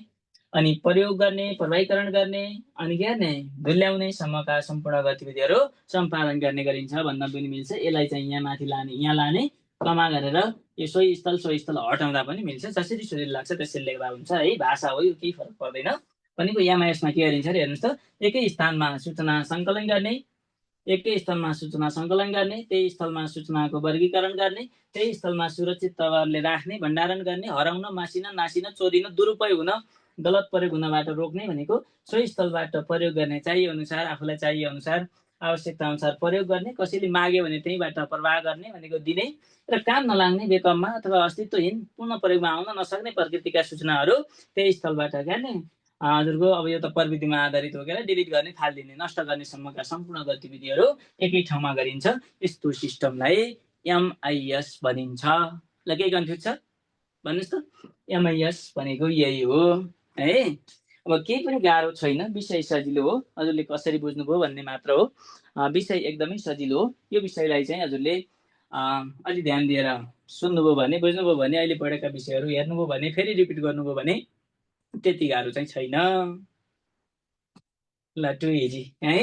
अनि प्रयोग गर्ने, प्रवाहीकरण गर्ने, अनि के गर्ने, धुल्याउने सम्मका सम्पूर्ण गतिविधिहरू सम्पादन गर्ने गरिन्छ भन्न पनि मिल्छ। यसलाई चाहिँ यहाँ माथि लाने, यहाँ लाने, कमा गरेर यो सोही स्थल हटाउँदा पनि मिल्छ। जसरी सजिलो लाग्छ त्यसरी लेख्दा हुन्छ है। भाषा हो यो, केही फरक पर्दैन। भनेको MIS-मा के गरिन्छ अरे, हेर्नुहोस् त, एकै स्थानमा सूचना सङ्कलन गर्ने, एकै स्थलमा सूचना सङ्कलन गर्ने, त्यही स्थलमा सूचनाको वर्गीकरण गर्ने, त्यही स्थलमा सुरक्षित तवरले राख्ने, भण्डारण गर्ने, हराउन, मासिन, नासिन, चोरिन, दुरुपयोग हुन, गलत प्रयोग हुनबाट रोक्ने भनेको सोही स्थलबाट प्रयोग गर्ने, चाहिए अनुसार आफूलाई चाहिए अनुसार आवश्यकता अनुसार प्रयोग गर्ने, कसैले माग्यो भने त्यहीबाट प्रवाह गर्ने भनेको दिने र काम नलाग्ने, बेकममा अथवा अस्तित्वहीन, पूर्ण प्रयोगमा आउन नसक्ने प्रकृतिका सूचनाहरू त्यही स्थलबाट गर्ने। हजुरको अब यो त प्रविधिमा आधारित हो क्या, डिलिट गर्ने, फालिदिने, नष्ट गर्ने सम्मका सम्पूर्ण गतिविधिहरू एकै ठाउँमा गरिन्छ। यस्तो सिस्टमलाई एमआइएस भनिन्छ। ल केही कन्फ्युज छ भन्नुहोस् त? एमआइएस भनेको यही हो है। अब केही पनि गाह्रो छैन, विषय सजिलो हो, हजुरले कसरी बुझ्नुभयो भन्ने मात्र हो। विषय एकदमै सजिलो हो। यो विषयलाई चाहिँ हजुरले अलि ध्यान दिएर सुन्नुभयो भने, बुझ्नुभयो भने, अहिले पढेका विषयहरू हेर्नुभयो भने, फेरि रिपिट गर्नुभयो भने त्यति गाह्रो चाहिँ छैन। ल टु इजी है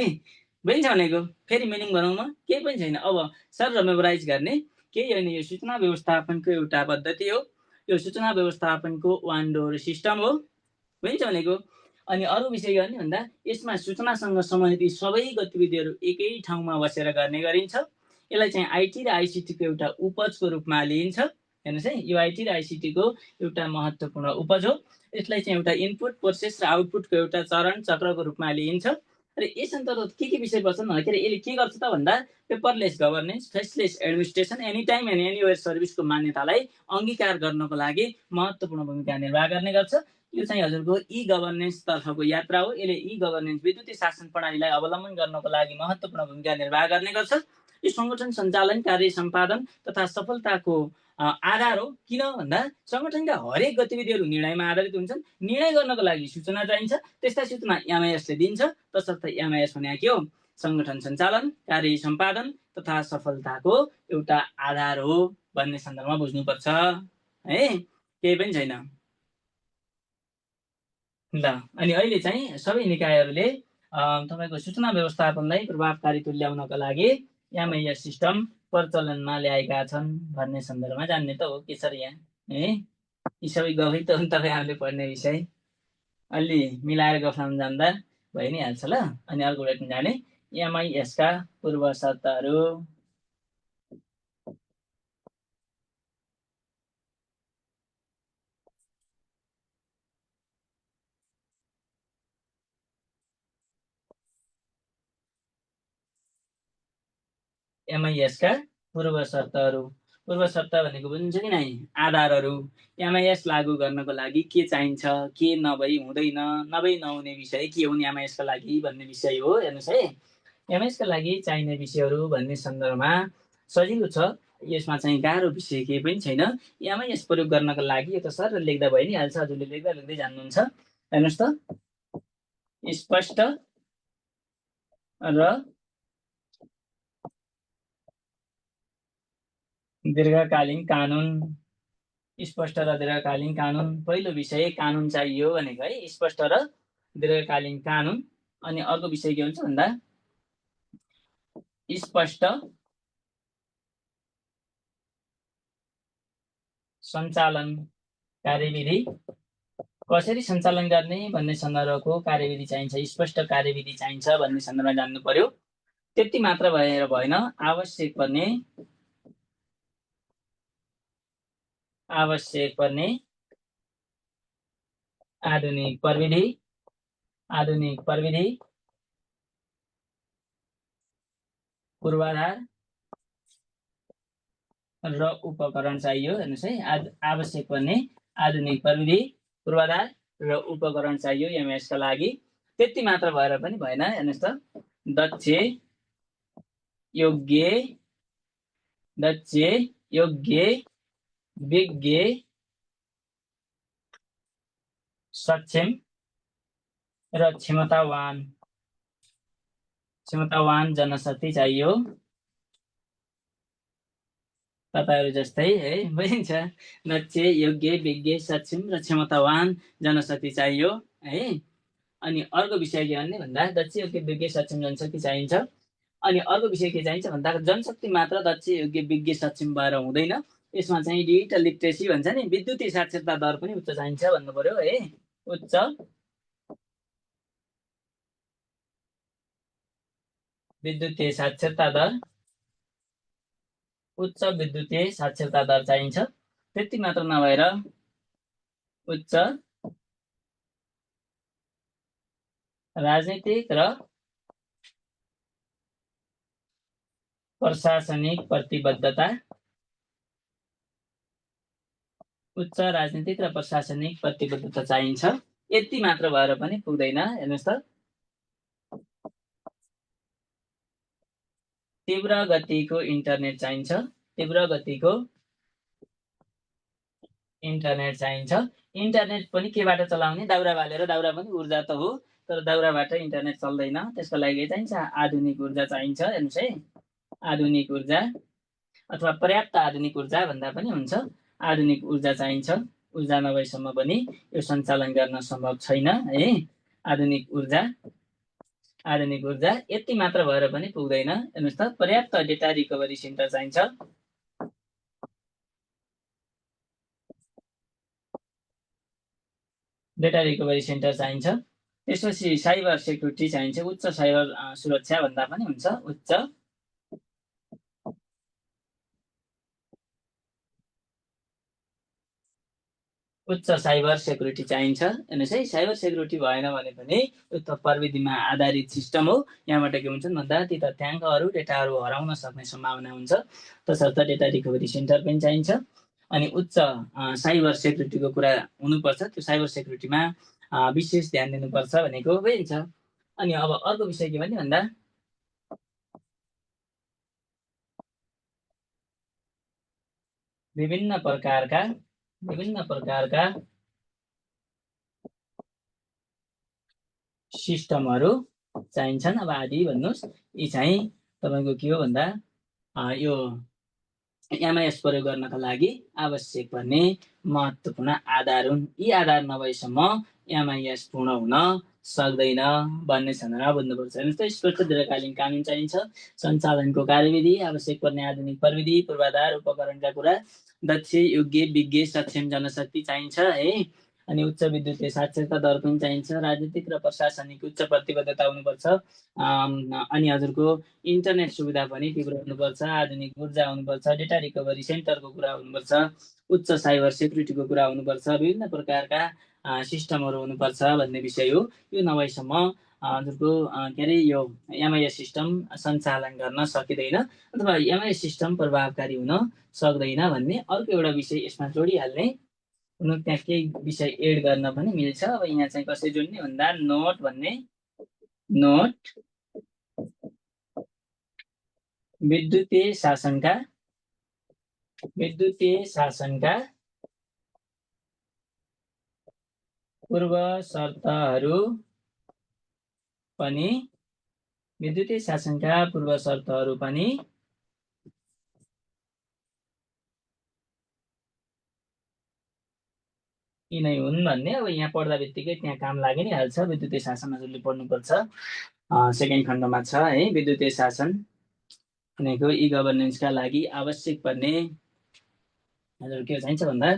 बुझिन्छ भनेको। फेरि मिनिङ बनाउन केही पनि छैन। अब सर मेमोराइज गर्ने केही होइन, यो सूचना व्यवस्थापनको एउटा पद्धति हो। यो सूचना व्यवस्थापनको वान डोर सिस्टम हो, बुझिन्छ भनेको। अनि अरू विषय गर्ने भन्दा यसमा सूचनासँग सम्बन्धित सबै गतिविधिहरू एकै ठाउँमा बसेर गर्ने गरिन्छ। यसलाई चाहिँ आइटी र आइसिटीको एउटा उपजको रूपमा लिइन्छ। हेर्नुहोस् है, यो आइटी र आइसिटीको एउटा महत्त्वपूर्ण उपज हो। यसलाई चाहिँ एउटा इनपुट, प्रोसेस र आउटपुटको एउटा चरण चक्रको रूपमा लिइन्छ। र यस अन्तर्गत के विषय पर्छन् भन्दाखेरि यसले के गर्छ त भन्दा paperless governance, faceless administration, any time and anywhere सर्भिसको मान्यतालाई अङ्गीकार गर्नको लागि महत्त्वपूर्ण भूमिका निर्वाह गर्ने गर्छ। यो चाहिँ हजुरको ई गभर्नेन्स तर्फको यात्रा हो। यसले ई गभर्नेन्स विद्युतीय शासन प्रणालीलाई अवलम्बन गर्नको लागि महत्त्वपूर्ण भूमिका निर्वाह गर्ने गर्छ। यो सङ्गठन सञ्चालन, कार्य सम्पादन तथा सफलताको आधार हो। किन भन्दा सङ्गठनका हरेक गतिविधिहरू निर्णयमा आधारित हुन्छन्। निर्णय गर्नको लागि सूचना चाहिन्छ, त्यस्ता सूचना एमआइएसले दिन्छ। तसर्थ एमआइएस भने के हो? सङ्गठन सञ्चालन, कार्य सम्पादन तथा सफलताको एउटा आधार हो भन्ने सन्दर्भमा बुझ्नुपर्छ है, केही पनि छैन। ल अनि अहिले चाहिँ सबै निकायहरूले तपाईँको सूचना व्यवस्थापनलाई प्रभावकारी तुल्याउनका लागि एमआइएस सिस्टम प्रचलनमा ल्याएका छन् भन्ने सन्दर्भमा जान्ने त हो के सर यहाँ है। यी सबै गफै त तपाईँहरूले पढ्ने विषय, अलि मिलाएर गफाउन जान्दा भइ नै हाल्छ। ल अनि अर्को भेट्न जाने एमआइएसका पूर्व शर्तहरू। एमआइएसका पूर्व शर्तहरू। पूर्व शर्त भनेको बुझ्नुहुन्छ कि नै? आधारहरू। एमआइएस लागू गर्नको लागि के चाहिन्छ, के नभई हुँदैन, नभई नहुने विषय के हुन् एमआइएसका लागि भन्ने विषय हो। हेर्नुहोस् है, एमआइएसका लागि चाहिने विषयहरू भन्ने सन्दर्भमा सजिलो छ। यसमा चाहिँ गाह्रो विषय केही पनि छैन। एमआइएस प्रयोग गर्नको लागि यो त सर लेख्दा भइ नै हाल्छ, हजुरले लेख्दा लेख्दै जान्नुहुन्छ। हेर्नुहोस् त, स्पष्ट र दीर्घकालीन कानुन। स्पष्ट र दीर्घकालीन कानुन। पहिलो विषय कानुन चाहियो भनेको है, स्पष्ट र दीर्घकालीन कानुन। अनि अर्को विषय के हुन्छ भन्दा स्पष्ट सञ्चालन कार्यविधि। कसरी सञ्चालन गर्ने भन्ने सन्दर्भको कार्यविधि चाहिन्छ, स्पष्ट कार्यविधि चाहिन्छ भन्ने सन्दर्भमा जान्नु पर्यो। त्यति मात्र भएर भएन, आवश्यक पर्ने आधुनिक प्रविधि पूर्वाधार र उपकरण चाहियो। हेर्नुहोस् है, आवश्यक पर्ने आधुनिक प्रविधि पूर्वाधार र उपकरण चाहियो एमआइएसका लागि। त्यति मात्र भएर पनि भएन। हेर्नुहोस् त, दक्ष, योग्य, विज्ञ, सक्षम र क्षमतावान जनशक्ति चाहियो। तपाईहरु जस्तै है, बुझिन्छ? दक्ष, योग्य, विज्ञ, सक्षम र क्षमतावान जनशक्ति चाहियो है। अनि अर्को विषय के भन्ने भन्दा दक्ष, योग्य, विज्ञ, सक्षम जनशक्ति चाहिन्छ। अनि अर्को विषय के चाहिन्छ भन्दा जनशक्ति मात्र दक्ष, योग्य, विज्ञ, सक्षम भएर हुँदैन। यसमा चाहिँ डिजिटल लिटरेसी भन्छ नि, विद्युतीय साक्षरता दर पनि उच्च चाहिन्छ भन्नु पर्यो है। उच्च विद्युतीय साक्षरता दर, उच्च विद्युतीय साक्षरता दर चाहिन्छ। त्यति मात्र नभएर उच्च राजनीतिक र प्रशासनिक प्रतिबद्धता, उच्च राजनीतिक र प्रशासनिक प्रतिबद्धता चाहिन्छ। यति मात्र भएर पनि पुग्दैन। हेर्नुहोस् त, तीव्र गतिको इन्टरनेट चाहिन्छ। तीव्र गतिको इन्टरनेट चाहिन्छ। इन्टरनेट पनि केबाट चलाउने? दाउरा बालेर। दाउरा पनि ऊर्जा त हो, तर दाउराबाट इन्टरनेट चल्दैन। त्यसको लागि चाहिन्छ आधुनिक ऊर्जा चाहिन्छ। हेर्नुहोस् है, आधुनिक ऊर्जा अथवा पर्याप्त आधुनिक ऊर्जा भन्दा पनि हुन्छ। आधुनिक ऊर्जा चाहिन्छ। ऊर्जा नभएसम्म पनि यो सञ्चालन गर्न सम्भव छैन है। आधुनिक ऊर्जा यति मात्र भएर पनि पुग्दैन। हेर्नुहोस् त, पर्याप्त डेटा रिकभरी सेन्टर चाहिन्छ। डेटा रिकभरी सेन्टर चाहिन्छ। त्यसपछि साइबर सेक्युरिटी चाहिन्छ। उच्च साइबर सुरक्षा भन्दा पनि हुन्छ। उच्च साइबर सेक्युरिटी चाहिन्छ। हेर्नुहोस् है, साइबर सेक्युरिटी भएन भने पनि यो त प्रविधिमा आधारित सिस्टम हो। यहाँबाट के हुन्छन् भन्दा ती तथ्याङ्कहरू, डेटाहरू हराउन सक्ने सम्भावना हुन्छ। तसर्थ डेटा रिकभरी सेन्टर पनि चाहिन्छ। अनि उच्च साइबर सेक्युरिटीको कुरा हुनुपर्छ। त्यो साइबर सेक्युरिटीमा विशेष ध्यान दिनुपर्छ भनेको पनि छ। अनि अब अर्को विषय के भन्दा विभिन्न प्रकारका सिस्टमहरू चाहिन्छन्। अब आदि भन्नुहोस्, यी चाहिँ तपाईँको के हो भन्दा यो एमआइएस प्रयोग गर्नका लागि आवश्यक पर्ने महत्त्वपूर्ण आधार हुन्। यी आधार नभएसम्म एमआइएस पूर्ण हुन सक्दैन भन्ने सन्दर्भमा बुझ्नुपर्छ। हेर्नुहोस् त, स्पष्ट दीर्घकालीन कानुन चाहिन्छ। सञ्चालनको कार्यविधि, आवश्यक पर्ने आधुनिक प्रविधि, पूर्वाधार, उपकरणका कुरा, दक्ष, योग्य, विज्ञ, सक्षम जनशक्ति चाहिन्छ है। अनि उच्च विद्युतीय साक्षरता दर पनि चाहिन्छ। राजनीतिक र प्रशासनिक उच्च प्रतिबद्धता हुनुपर्छ। अनि हजुरको इन्टरनेट सुविधा पनि तीव्र हुनुपर्छ। आधुनिक ऊर्जा हुनुपर्छ। डेटा रिकभरी सेन्टरको कुरा हुनुपर्छ। उच्च साइबर सेक्युरिटीको कुरा हुनुपर्छ। विभिन्न प्रकारका सिस्टमहरू हुनुपर्छ भन्ने विषय हो। यो नभएसम्म हजुरको के अरे यो एमआइएस सिस्टम सञ्चालन गर्न सकिँदैन अथवा एमआइएस सिस्टम प्रभावकारी हुन सक्दैन भन्ने अर्को एउटा विषय यसमा जोडिहाल्ने। त्यहाँ केही विषय एड गर्न पनि मिल्छ। अब यहाँ चाहिँ कसरी जोड्ने भन्दा नोट विद्युतीय शासनका पूर्व शर्तहरू पनि यिनै हुन् भन्ने। अब यहाँ पढ्दा बित्तिकै त्यहाँ काम लागि नै हाल्छ। विद्युतीय शासन हजुरले पढ्नुपर्छ। सेकेन्ड खण्डमा छ है, विद्युतीय शासन भनेको ई गभर्नेन्सका लागि आवश्यक पर्ने हजुर के चाहिन्छ भन्दा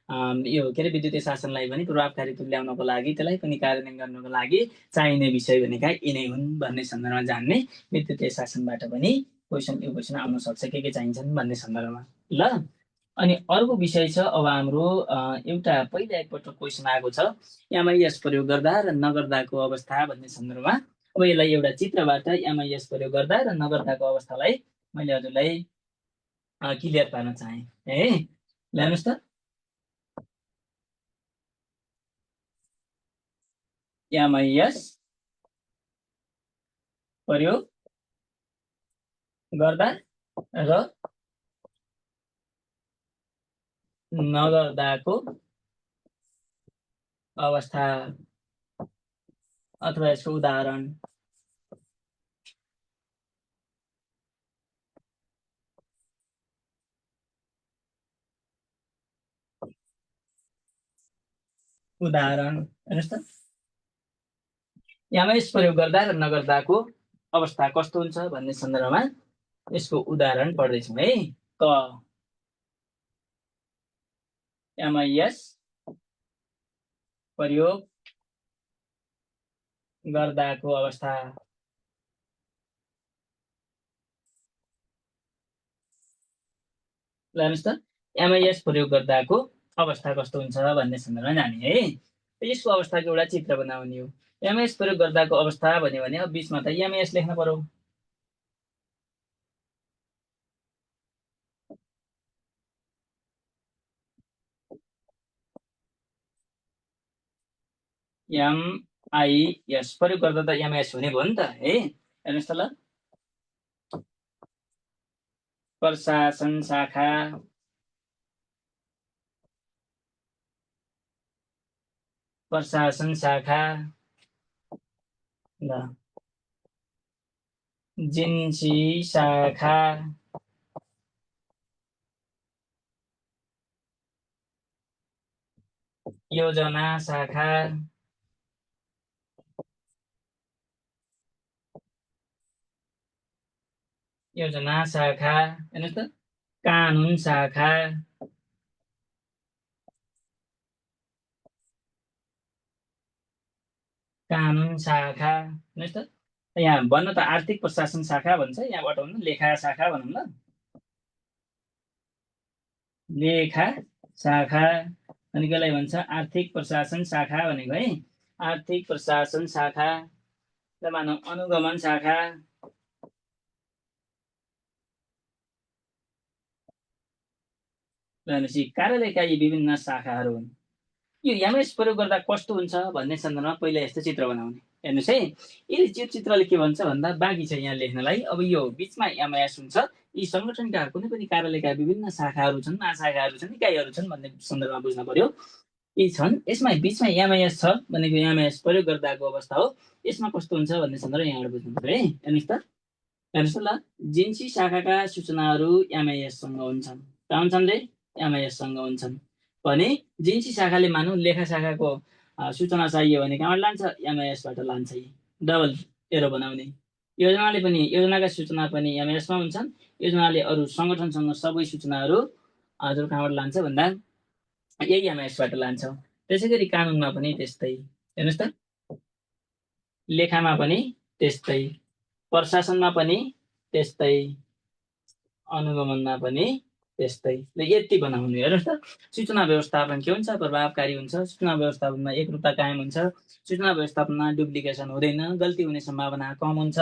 यो के अरे विद्युतीय शासनलाई पनि प्रभावकारी तुल्याउनको लागि, त्यसलाई पनि कार्यान्वयन गर्नको लागि चाहिने विषय भनेका यिनै हुन् भन्ने सन्दर्भमा जान्ने। विद्युतीय शासनबाट पनि यो क्वेसन आउन सक्छ, के चाहिन्छन् भन्ने सन्दर्भमा। ल, अनि अर्को विषय छ अब हाम्रो एउटा पहिला एकपटक क्वेसन आएको छ, एमआइएस प्रयोग गर्दा र नगर्दाको अवस्था भन्ने सन्दर्भमा। अब यसलाई एउटा चित्रबाट एमआइएस प्रयोग गर्दा र नगर्दाको अवस्थालाई मैले हजुरलाई क्लियर पार्न चाहे है। हेर्नुहोस् त, एमआइएस प्रयोग गर्दा र नगर्दाको अवस्था अथवा यसको उदाहरण। हेर्नुहोस् त, एमआइएस प्रयोग गर्दा र नगर्दाको अवस्था कस्तो हुन्छ भन्ने सन्दर्भमा यसको उदाहरण पढ्दैछौँ है। क एमआइएस प्रयोग गर्दाको अवस्था। ल हेर्नुहोस् त एमआइएस प्रयोग गर्दाको अवस्था कस्तो हुन्छ भन्ने सन्दर्भमा जाने है। यसको अवस्थाको एउटा चित्र बनाउने हो। एमआइएस प्रयोग गर्दाको अवस्था भन्यो भने अब बिचमा त एमआइएस लेख्न पर्यो। एमआइएस प्रयोग गर्दा त एमआइएस हुने भयो नि त है। हेर्नुहोस् त ल प्रशासन शाखा प्रशासन शाखा ल जिन्सी शाखा योजना शाखा योजना शाखा हेर्नुहोस् त कानुन शाखा कानुन शाखा हेर्नुहोस् त यहाँ भन्न त आर्थिक प्रशासन शाखा भन्छ, यहाँबाट भन्नु लेखा शाखा भनौँ ल। लेखा शाखा अनि कसलाई भन्छ आर्थिक प्रशासन शाखा भनेको है। आर्थिक प्रशासन शाखा ल मानौ अनुगमन शाखा भनेपछि कार्यालयका यी विभिन्न शाखाहरू हुन्। यो एमआइएस प्रयोग गर्दा कस्तो हुन्छ भन्ने सन्दर्भमा पहिला यस्तो चित्र बनाउने। हेर्नुहोस् है यो चित्रले के भन्छ भन्दा बाँकी छ यहाँ लेख्नलाई। अब यो बिचमा एमआइएस हुन्छ, यी संगठनका कुनै पनि कार्यालयका विभिन्न शाखाहरू छन्, महाशाखाहरू छन्, इकाइहरू छन् भन्ने सन्दर्भमा बुझ्न पर्यो। यी छन्, यसमा बिचमा एमआइएस छ भनेको एमआइएस प्रयोग गर्दाको अवस्था हो। यसमा कस्तो हुन्छ भन्ने सन्दर्भ यहाँबाट बुझ्नु पर्यो है। हेर्नुहोस् त ल जिन्सी शाखाका सूचनाहरू एमआइएससँग हुन्छन्। कहाँ हुन्छन् रे? एमआइएससँग हुन्छन् भने जिन्सी शाखाले मानौ लेखा शाखाको सूचना चाहियो भने कहाँबाट लान्छ? एमआइएसबाट लान्छ। डबल एरो बनाउने। योजनाका सूचना पनि एमआइएसमा हुन्छन्। योजनाले अरू संगठनसँग सबै सूचनाहरू हजुर कहाँबाट लान्छ भन्दा यही एमआइएसबाट लान्छ। त्यसै गरी कानुनमा पनि त्यस्तै। हेर्नुहोस् त लेखामा पनि त्यस्तै, प्रशासनमा पनि त्यस्तै, अनुगमनमा पनि त्यस्तै। ल यति बनाउनु। हेर्नुहोस् त सूचना व्यवस्थापन के हुन्छ? प्रभावकारी हुन्छ। सूचना व्यवस्थापनमा एकरूपता कायम हुन्छ। सूचना व्यवस्थापनमा डुप्लिकेसन हुँदैन, गल्ती हुने सम्भावना कम हुन्छ।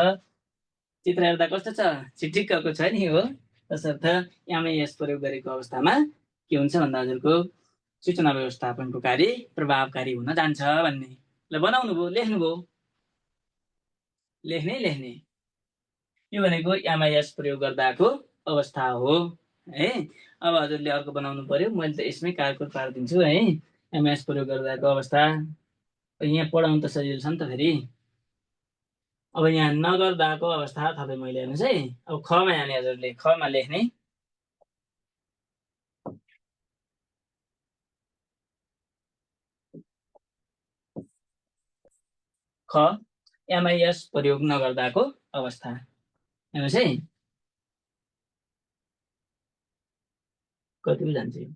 चित्र हेर्दा कस्तो छ? ठिक्कको छ नि हो। तसर्थ एमआइएस प्रयोग गरेको अवस्थामा के हुन्छ भन्दा हजुरको सूचना व्यवस्थापनको कार्य प्रभावकारी हुन जान्छ भन्ने। ल बनाउनु भयो, लेख्नु भयो, लेख्ने यो भनेको एमआइएस प्रयोग गर्दाको अवस्था हो है। अब हजुरले अर्को बनाउनु पर्यो। मैले त यसमै कारकोड पारिदिन्छु है। एमआइएस प्रयोग गर्दाको अवस्था यहाँ पढाउनु त सजिलो छ नि त फेरि। अब यहाँ नगर्दाको अवस्था थपे मैले। हेर्नुहोस् है अब खमा यहाँ हजुरले खमा लेख्ने ख एमआइएस प्रयोग नगर्दाको अवस्था। हेर्नुहोस् है कति जान्छ यो?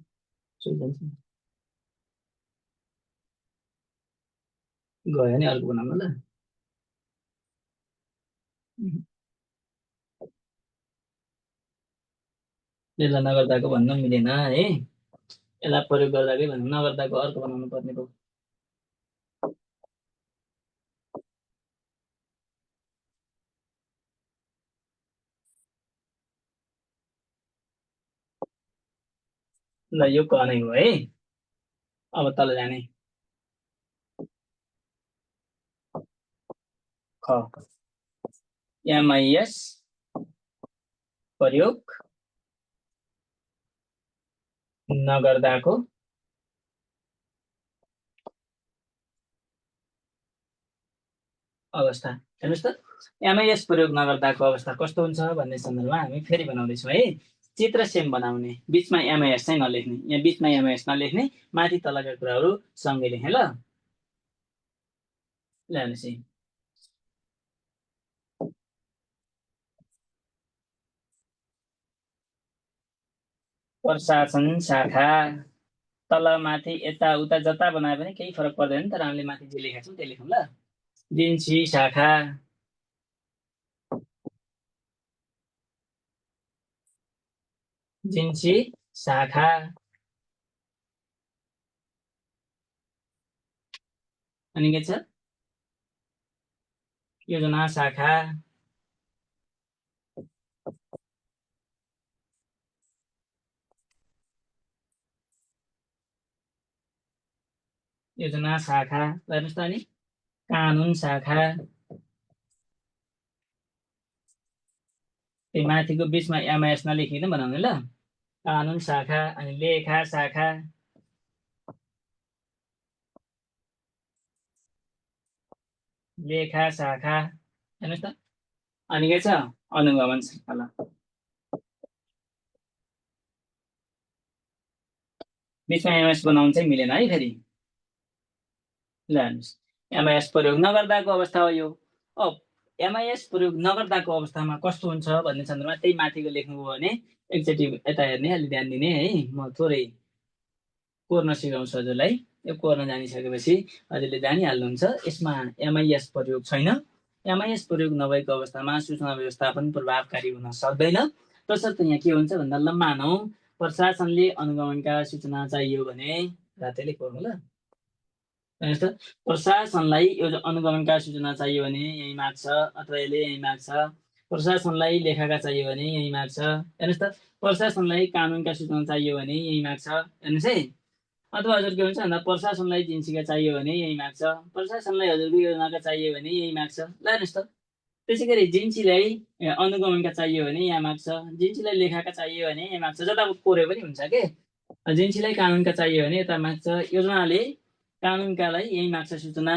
गयो नि अर्को बनाउनु ल। यसलाई नगर्दाको भन्नु मिलेन है। यसलाई प्रयोग गर्दाकै भन्नु, नगर्दाको अर्को बनाउनु पर्ने भयो। ल यो क नै हो है। अब तल जाने ख एमआइएस प्रयोग नगर्दाको अवस्था। हेर्नुहोस् त एमआइएस प्रयोग नगर्दाको अवस्था कस्तो हुन्छ भन्ने सन्दर्भमा हामी फेरि बनाउँदैछौँ है। चित्र सेम बनाउने, बिचमा एमआइएस चाहिँ नलेख्ने। यहाँ बिचमा एमआइएस नलेख्ने, माथि तलका कुराहरू सँगै लेख्ने ल। हेर्नुहोस् है प्रशासन शाखा तल माथि यता उता जता बनाए पनि केही फरक पर्दैन, तर हामीले माथि जे लेखेका छौँ त्यही लेखौँ ल। जिन्सी शाखा जिन्सी शाखा अनि के छ योजना शाखा योजना शाखा हेर्नुहोस् त अनि कानुन शाखा त्यो माथिको बिचमा एमआइएस नलेखिकन बनाउने ल कानुन शाखा अनि लेखा शाखा लेखा शाखा हेर्नुहोस् त अनि के छ अनुगमन शाखा ल बिचमा एमआइएस बनाउनु चाहिँ मिलेन है फेरि ल हेर्नुहोस् एमआइएस प्रयोग नगर्दाको अवस्था हो यो अब एमआइएस प्रयोग नगर्दाको अवस्थामा कस्तो हुन्छ भन्ने सन्दर्भमा त्यही माथिको लेख्नुभयो भने एकचोटि यता हेर्ने अलि ध्यान दिने है म थोरै कोर्न सिकाउँछु हजुरलाई यो कोर्न जानिसकेपछि हजुरले जानिहाल्नुहुन्छ यसमा एमआइएस प्रयोग छैन एमआइएस प्रयोग नभएको अवस्थामा सूचना व्यवस्थापन प्रभावकारी हुन सक्दैन तसर्थ यहाँ के हुन्छ भन्दा ल मानौ प्रशासनले अनुगमनका सूचना चाहियो भने रातैले कोर्नु ल हेर्नुहोस् त प्रशासनलाई यो अनुगमनका सूचना चाहियो भने यही माग्छ अथवा यसले यही माग्छ प्रशासनलाई लेखाका चाहियो भने यही माग्छ हेर्नुहोस् त प्रशासनलाई कानुनका सूचना चाहियो भने यही माग्छ हेर्नुहोस् है अथवा हजुर के हुन्छ भन्दा प्रशासनलाई जिन्सीका चाहियो भने यही माग्छ प्रशासनलाई हजुरको योजनाका चाहियो भने यही माग्छ ल हेर्नुहोस् त त्यसै गरी जिन्सीलाई अनुगमनका चाहियो भने यहाँ माग्छ जिन्सीलाई लेखाका चाहियो भने यहाँ माग्छ जता कोरे पनि हुन्छ के जिन्सीलाई कानुनका चाहियो भने यता माग्छ योजनाले कानुनकालाई यही माग्छ सूचना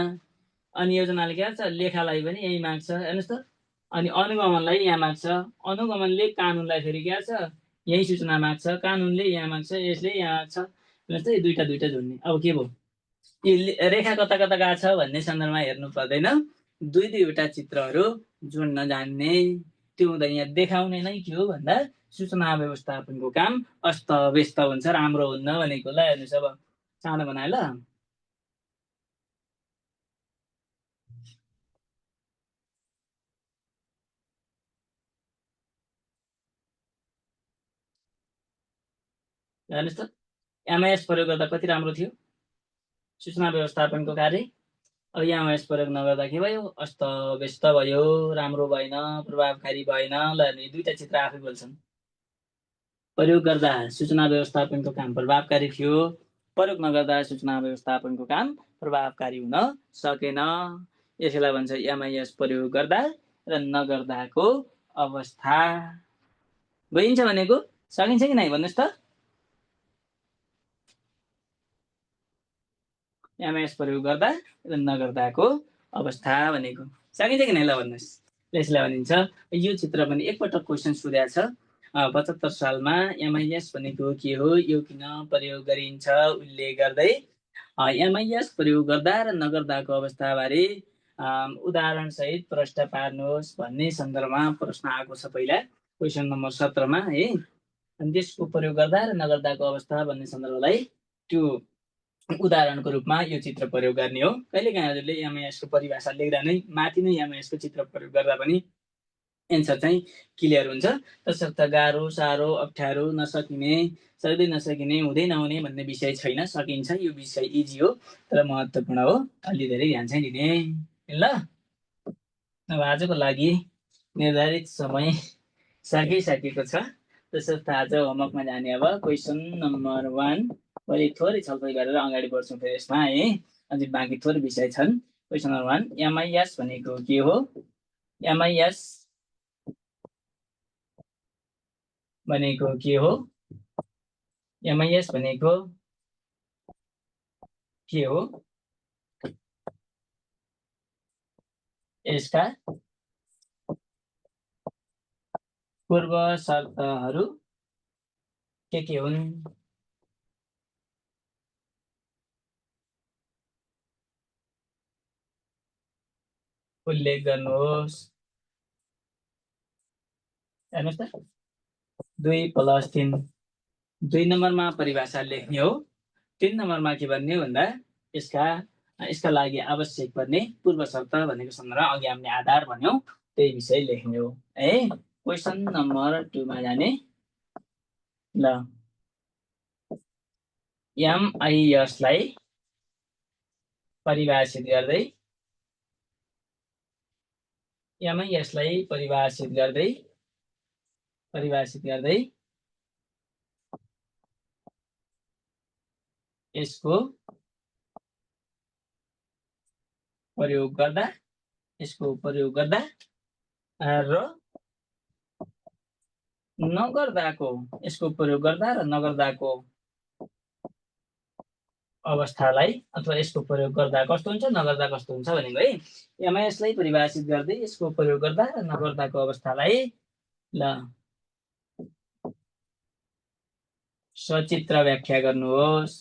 अनि योजनाले के गर्छ लेखालाई पनि यही माग्छ हेर्नुहोस् त अनि अनुगमनलाई यहाँ माग्छ अनुगमनले कानुनलाई फेरि के गर्छ यही सूचना माग्छ कानुनले यहाँ माग्छ यसले यहाँ माग्छ हेर्नुहोस् त यो दुईटा जोड्ने अब के भयो यो रेखा कता कता गएको छ भन्ने सन्दर्भमा हेर्नु पर्दैन दुईवटा चित्रहरू जोड्न जान्ने त्यो हुँदा यहाँ देखाउने नै के हो भन्दा सूचना व्यवस्थापनको काम अस्तव्यस्त हुन्छ राम्रो हुन्न भनेको ल हेर्नुहोस् अब सानो बनाए ल हेर्नुहोस् त एमआइएस प्रयोग गर्दा कति राम्रो थियो सूचना व्यवस्थापनको कार्य अब एमआइएस प्रयोग नगर्दा के भयो अस्तव्यस्त भयो राम्रो भएन प्रभावकारी भएन ल दुईटा चित्र आफै बोल्छन् प्रयोग गर्दा सूचना व्यवस्थापनको काम प्रभावकारी थियो प्रयोग नगर्दा सूचना व्यवस्थापनको काम प्रभावकारी हुन सकेन यसैलाई भन्छ एमआइएस प्रयोग गर्दा र नगर्दाको अवस्था बुझिन्छ भनेको सकिन्छ कि नै भन्नुहोस् त एमआइएस प्रयोग गर्दा र नगर्दाको अवस्था भनेको सकिन्छ कि नै ल भन्नुहोस् यसलाई भनिन्छ यो चित्र पनि एकपटक क्वेसन सोधेको छ 75 सालमा एमआइएस भनेको के हो यो किन प्रयोग गरिन्छ उल्लेख गर्दै एमआइएस प्रयोग गर्दा र नगर्दाको अवस्थाबारे उदाहरण सहित प्रश्न पार्नुहोस् भन्ने सन्दर्भमा प्रश्न आएको छ पहिला क्वेसन नम्बर 17 मा है अनि त्यसको प्रयोग गर्दा र नगर्दाको अवस्था भन्ने सन्दर्भलाई त्यो उदाहरणको रूपमा यो चित्र प्रयोग गर्ने हो कहिलेकाहीँ हजुरले एमआइएसको परिभाषा लेख्दा नै माथि नै एमआइएसको चित्र प्रयोग गर्दा पनि एन्सर चाहिँ क्लियर हुन्छ तसर्थ गाह्रो साह्रो अप्ठ्यारो नसकिने सक्दै नसकिने हुँदै नहुने भन्ने विषय छैन सकिन्छ यो विषय इजी हो तर महत्त्वपूर्ण हो अलि धेरै ध्यान चाहिँ दिने ल अब आजको लागि निर्धारित समय सकिसकेको छ तसर्थ आज होमवर्कमा जाने अब क्वेसन नम्बर 1 भोलि थोरै छलफल गरेर अगाडि बढ्छौँ फेरि यसमा है अझै बाँकी थोरै विषय छन् क्वेसन नम्बर 1 एमआइएस भनेको के हो एमआइएस भनेको के हो एमआइएस भनेको के हो यसका पूर्व शर्तहरू के हुन् उल्लेख गर्नुहोस् हेर्नुहोस् त 2 + 3 2 नम्बरमा परिभाषा लेख्ने हो 3 नम्बरमा के भन्ने भन्दा यसका लागि आवश्यक पर्ने पूर्व शर्त भनेको सन्दर्भमा अघि हामीले आधार भन्यौं त्यही विषय लेख्ने हो है क्वेसन नम्बर 2 मा जाने ल एमआइएसलाई परिभाषित गर्दै यसको प्रयोग गर्दा र नगर्दाको अवस्थालाई अथवा यसको प्रयोग गर्दा कस्तो हुन्छ नगर्दा कस्तो हुन्छ भनेको है। एमआइएसलाई परिभाषित गर्दै यसको प्रयोग गर्दा र नगर्दाको अवस्थालाई ल सचित्र व्याख्या गर्नुहोस्।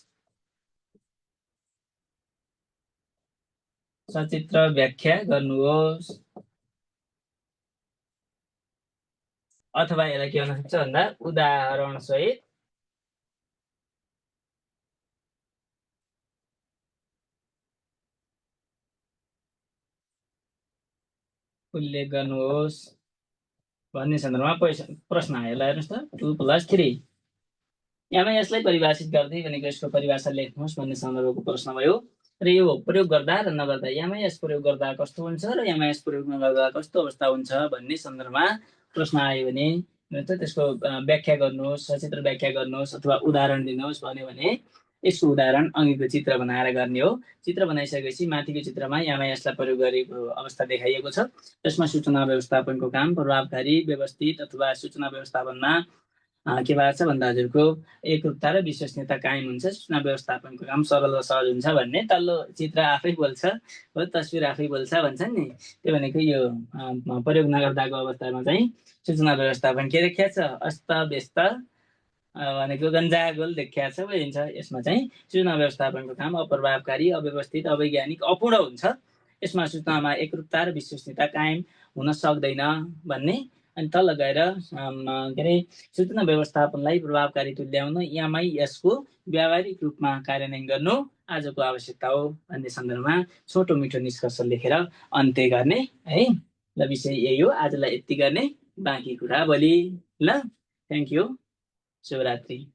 अथवा यसलाई के भन्न सक्छ भन्दा उदाहरण सहित उल्लेख गर्नुहोस् भन्ने सन्दर्भमा प्रश्न आयो। ल हेर्नुहोस् त 2 + 3 एमआइएसलाई परिभाषित गर्दै भनेको यसको परिभाषा लेख्नुहोस् भन्ने सन्दर्भको प्रश्न भयो र यो प्रयोग गर्दा र नगर्दा एमआइएस प्रयोग गर्दा कस्तो हुन्छ र एमआइएस प्रयोग नगर्दा कस्तो अवस्था हुन्छ भन्ने सन्दर्भमा प्रश्न आयो भने त्यसको व्याख्या गर्नुहोस्, सचित्र व्याख्या गर्नुहोस् अथवा उदाहरण दिनुहोस् भन्यो भने यसको उदाहरण अघिको चित्र बनाएर गर्ने हो। चित्र बनाइसकेपछि माथिको चित्रमा एमआइएसलाई प्रयोग गरेको अवस्था देखाइएको छ। त्यसमा सूचना व्यवस्थापनको काम प्रभावकारी, व्यवस्थित अथवा सूचना व्यवस्थापनमा के भएको छ भन्दा हजुरको एकरूपता र विश्वसनीयता कायम हुन्छ, सूचना व्यवस्थापनको काम सरल र सहज हुन्छ भन्ने तल्लो चित्र आफै बोल्छ हो, तस्बिर आफै बोल्छ भन्छन् नि। त्यो भनेको यो प्रयोग नगर्दाको अवस्थामा चाहिँ सूचना व्यवस्थापन के देखिया छ अस्त व्यस्त भनेको गन्जागोल देखिया छ बुझिन्छ। यसमा चाहिँ सूचना व्यवस्थापनको काम अप्रभावकारी, अव्यवस्थित, अवैज्ञानिक, अपूर्ण हुन्छ। यसमा सूचनामा एकरूपता र विश्वसनीयता कायम हुन सक्दैन भन्ने। अनि तल गएर के अरे सूचना व्यवस्थापनलाई प्रभावकारी तुल्याउन एमआइएसको व्यावहारिक रूपमा कार्यान्वयन गर्नु आजको आवश्यकता हो भन्ने सन्दर्भमा छोटो मिठो निष्कर्ष लेखेर अन्त्य गर्ने है। ल विषय यही हो, आजलाई यति गर्ने, बाँकी कुरा भोलि। ल थ्याङ्क यू, शुभरात्रि।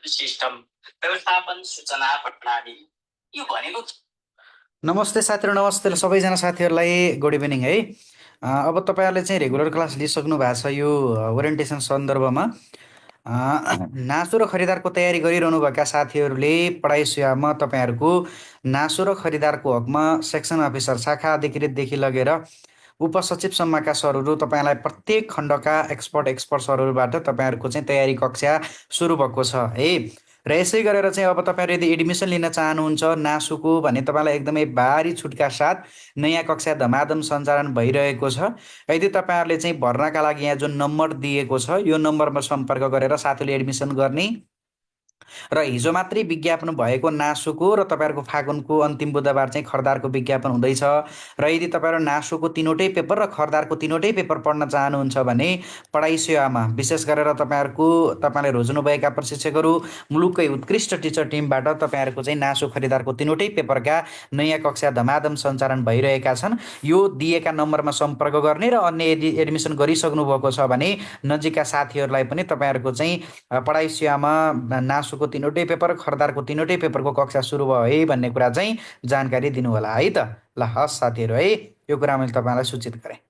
सिस्टम व्यवस्थापन सूचना प्रणाली यो भनेको। नमस्ते साथीहरू, नमस्ते सबैजना साथीहरूलाई गुड इभिनिङ है। अब तपाईँहरूले चाहिँ रेगुलर क्लास लिइसक्नु भएको छ। यो ओरिएन्टेसन सन्दर्भमा नासो र खरिदारको तयारी गरिरहनुभएका साथीहरूले पढाइ सेवामा तपाईँहरूको नासो र खरिदारको हकमा सेक्सन अफिसर, शाखा अधिकृतदेखि लगेर उपसचिवसम्मका सरहरू तपाईँलाई प्रत्येक खण्डका एक्सपर्ट सरहरूबाट तपाईँहरूको चाहिँ तयारी कक्षा सुरु भएको छ है। र यसै गरेर चाहिँ अब तपाईँहरू यदि एडमिसन लिन चाहनुहुन्छ नासोको भने तपाईँलाई एकदमै भारी छुटका साथ नयाँ कक्षा धमाधम सञ्चालन भइरहेको छ। यदि तपाईँहरूले चाहिँ भर्नाका लागि यहाँ जुन नम्बर दिएको छ यो नम्बरमा सम्पर्क गरेर साथीले एडमिसन गर्ने र हिजो मात्रै विज्ञापन भएको नासोको र तपाईँहरूको फागुनको अन्तिम बुधबार चाहिँ खरदारको विज्ञापन हुँदैछ। र यदि तपाईँहरू नासोको तिनवटै पेपर र खरदारको तिनवटै पेपर पढ्न चाहनुहुन्छ भने पढाइ सेवामा विशेष गरेर तपाईँले रोज्नुभएका प्रशिक्षकहरू मुलुककै उत्कृष्ट टिचर टिमबाट तपाईँहरूको चाहिँ नासो खरिदारको तिनवटै पेपरका नयाँ कक्षा धमाधम सञ्चालन भइरहेका छन्। यो दिएका नम्बरमा सम्पर्क गर्ने र अन्य यदि एडमिसन गरिसक्नु भएको छ भने नजिकका साथीहरूलाई पनि तपाईँहरूको चाहिँ पढाइ सेवामा नासोको तिनवटै पेपर खरदारको तिनवटै पेपरको कक्षा सुरु भयो है भन्ने कुरा चाहिँ जानकारी दिनु होला है त। ल हस् साथीहरू है, यो कुरा मैले तपाईँलाई सूचित गरेँ।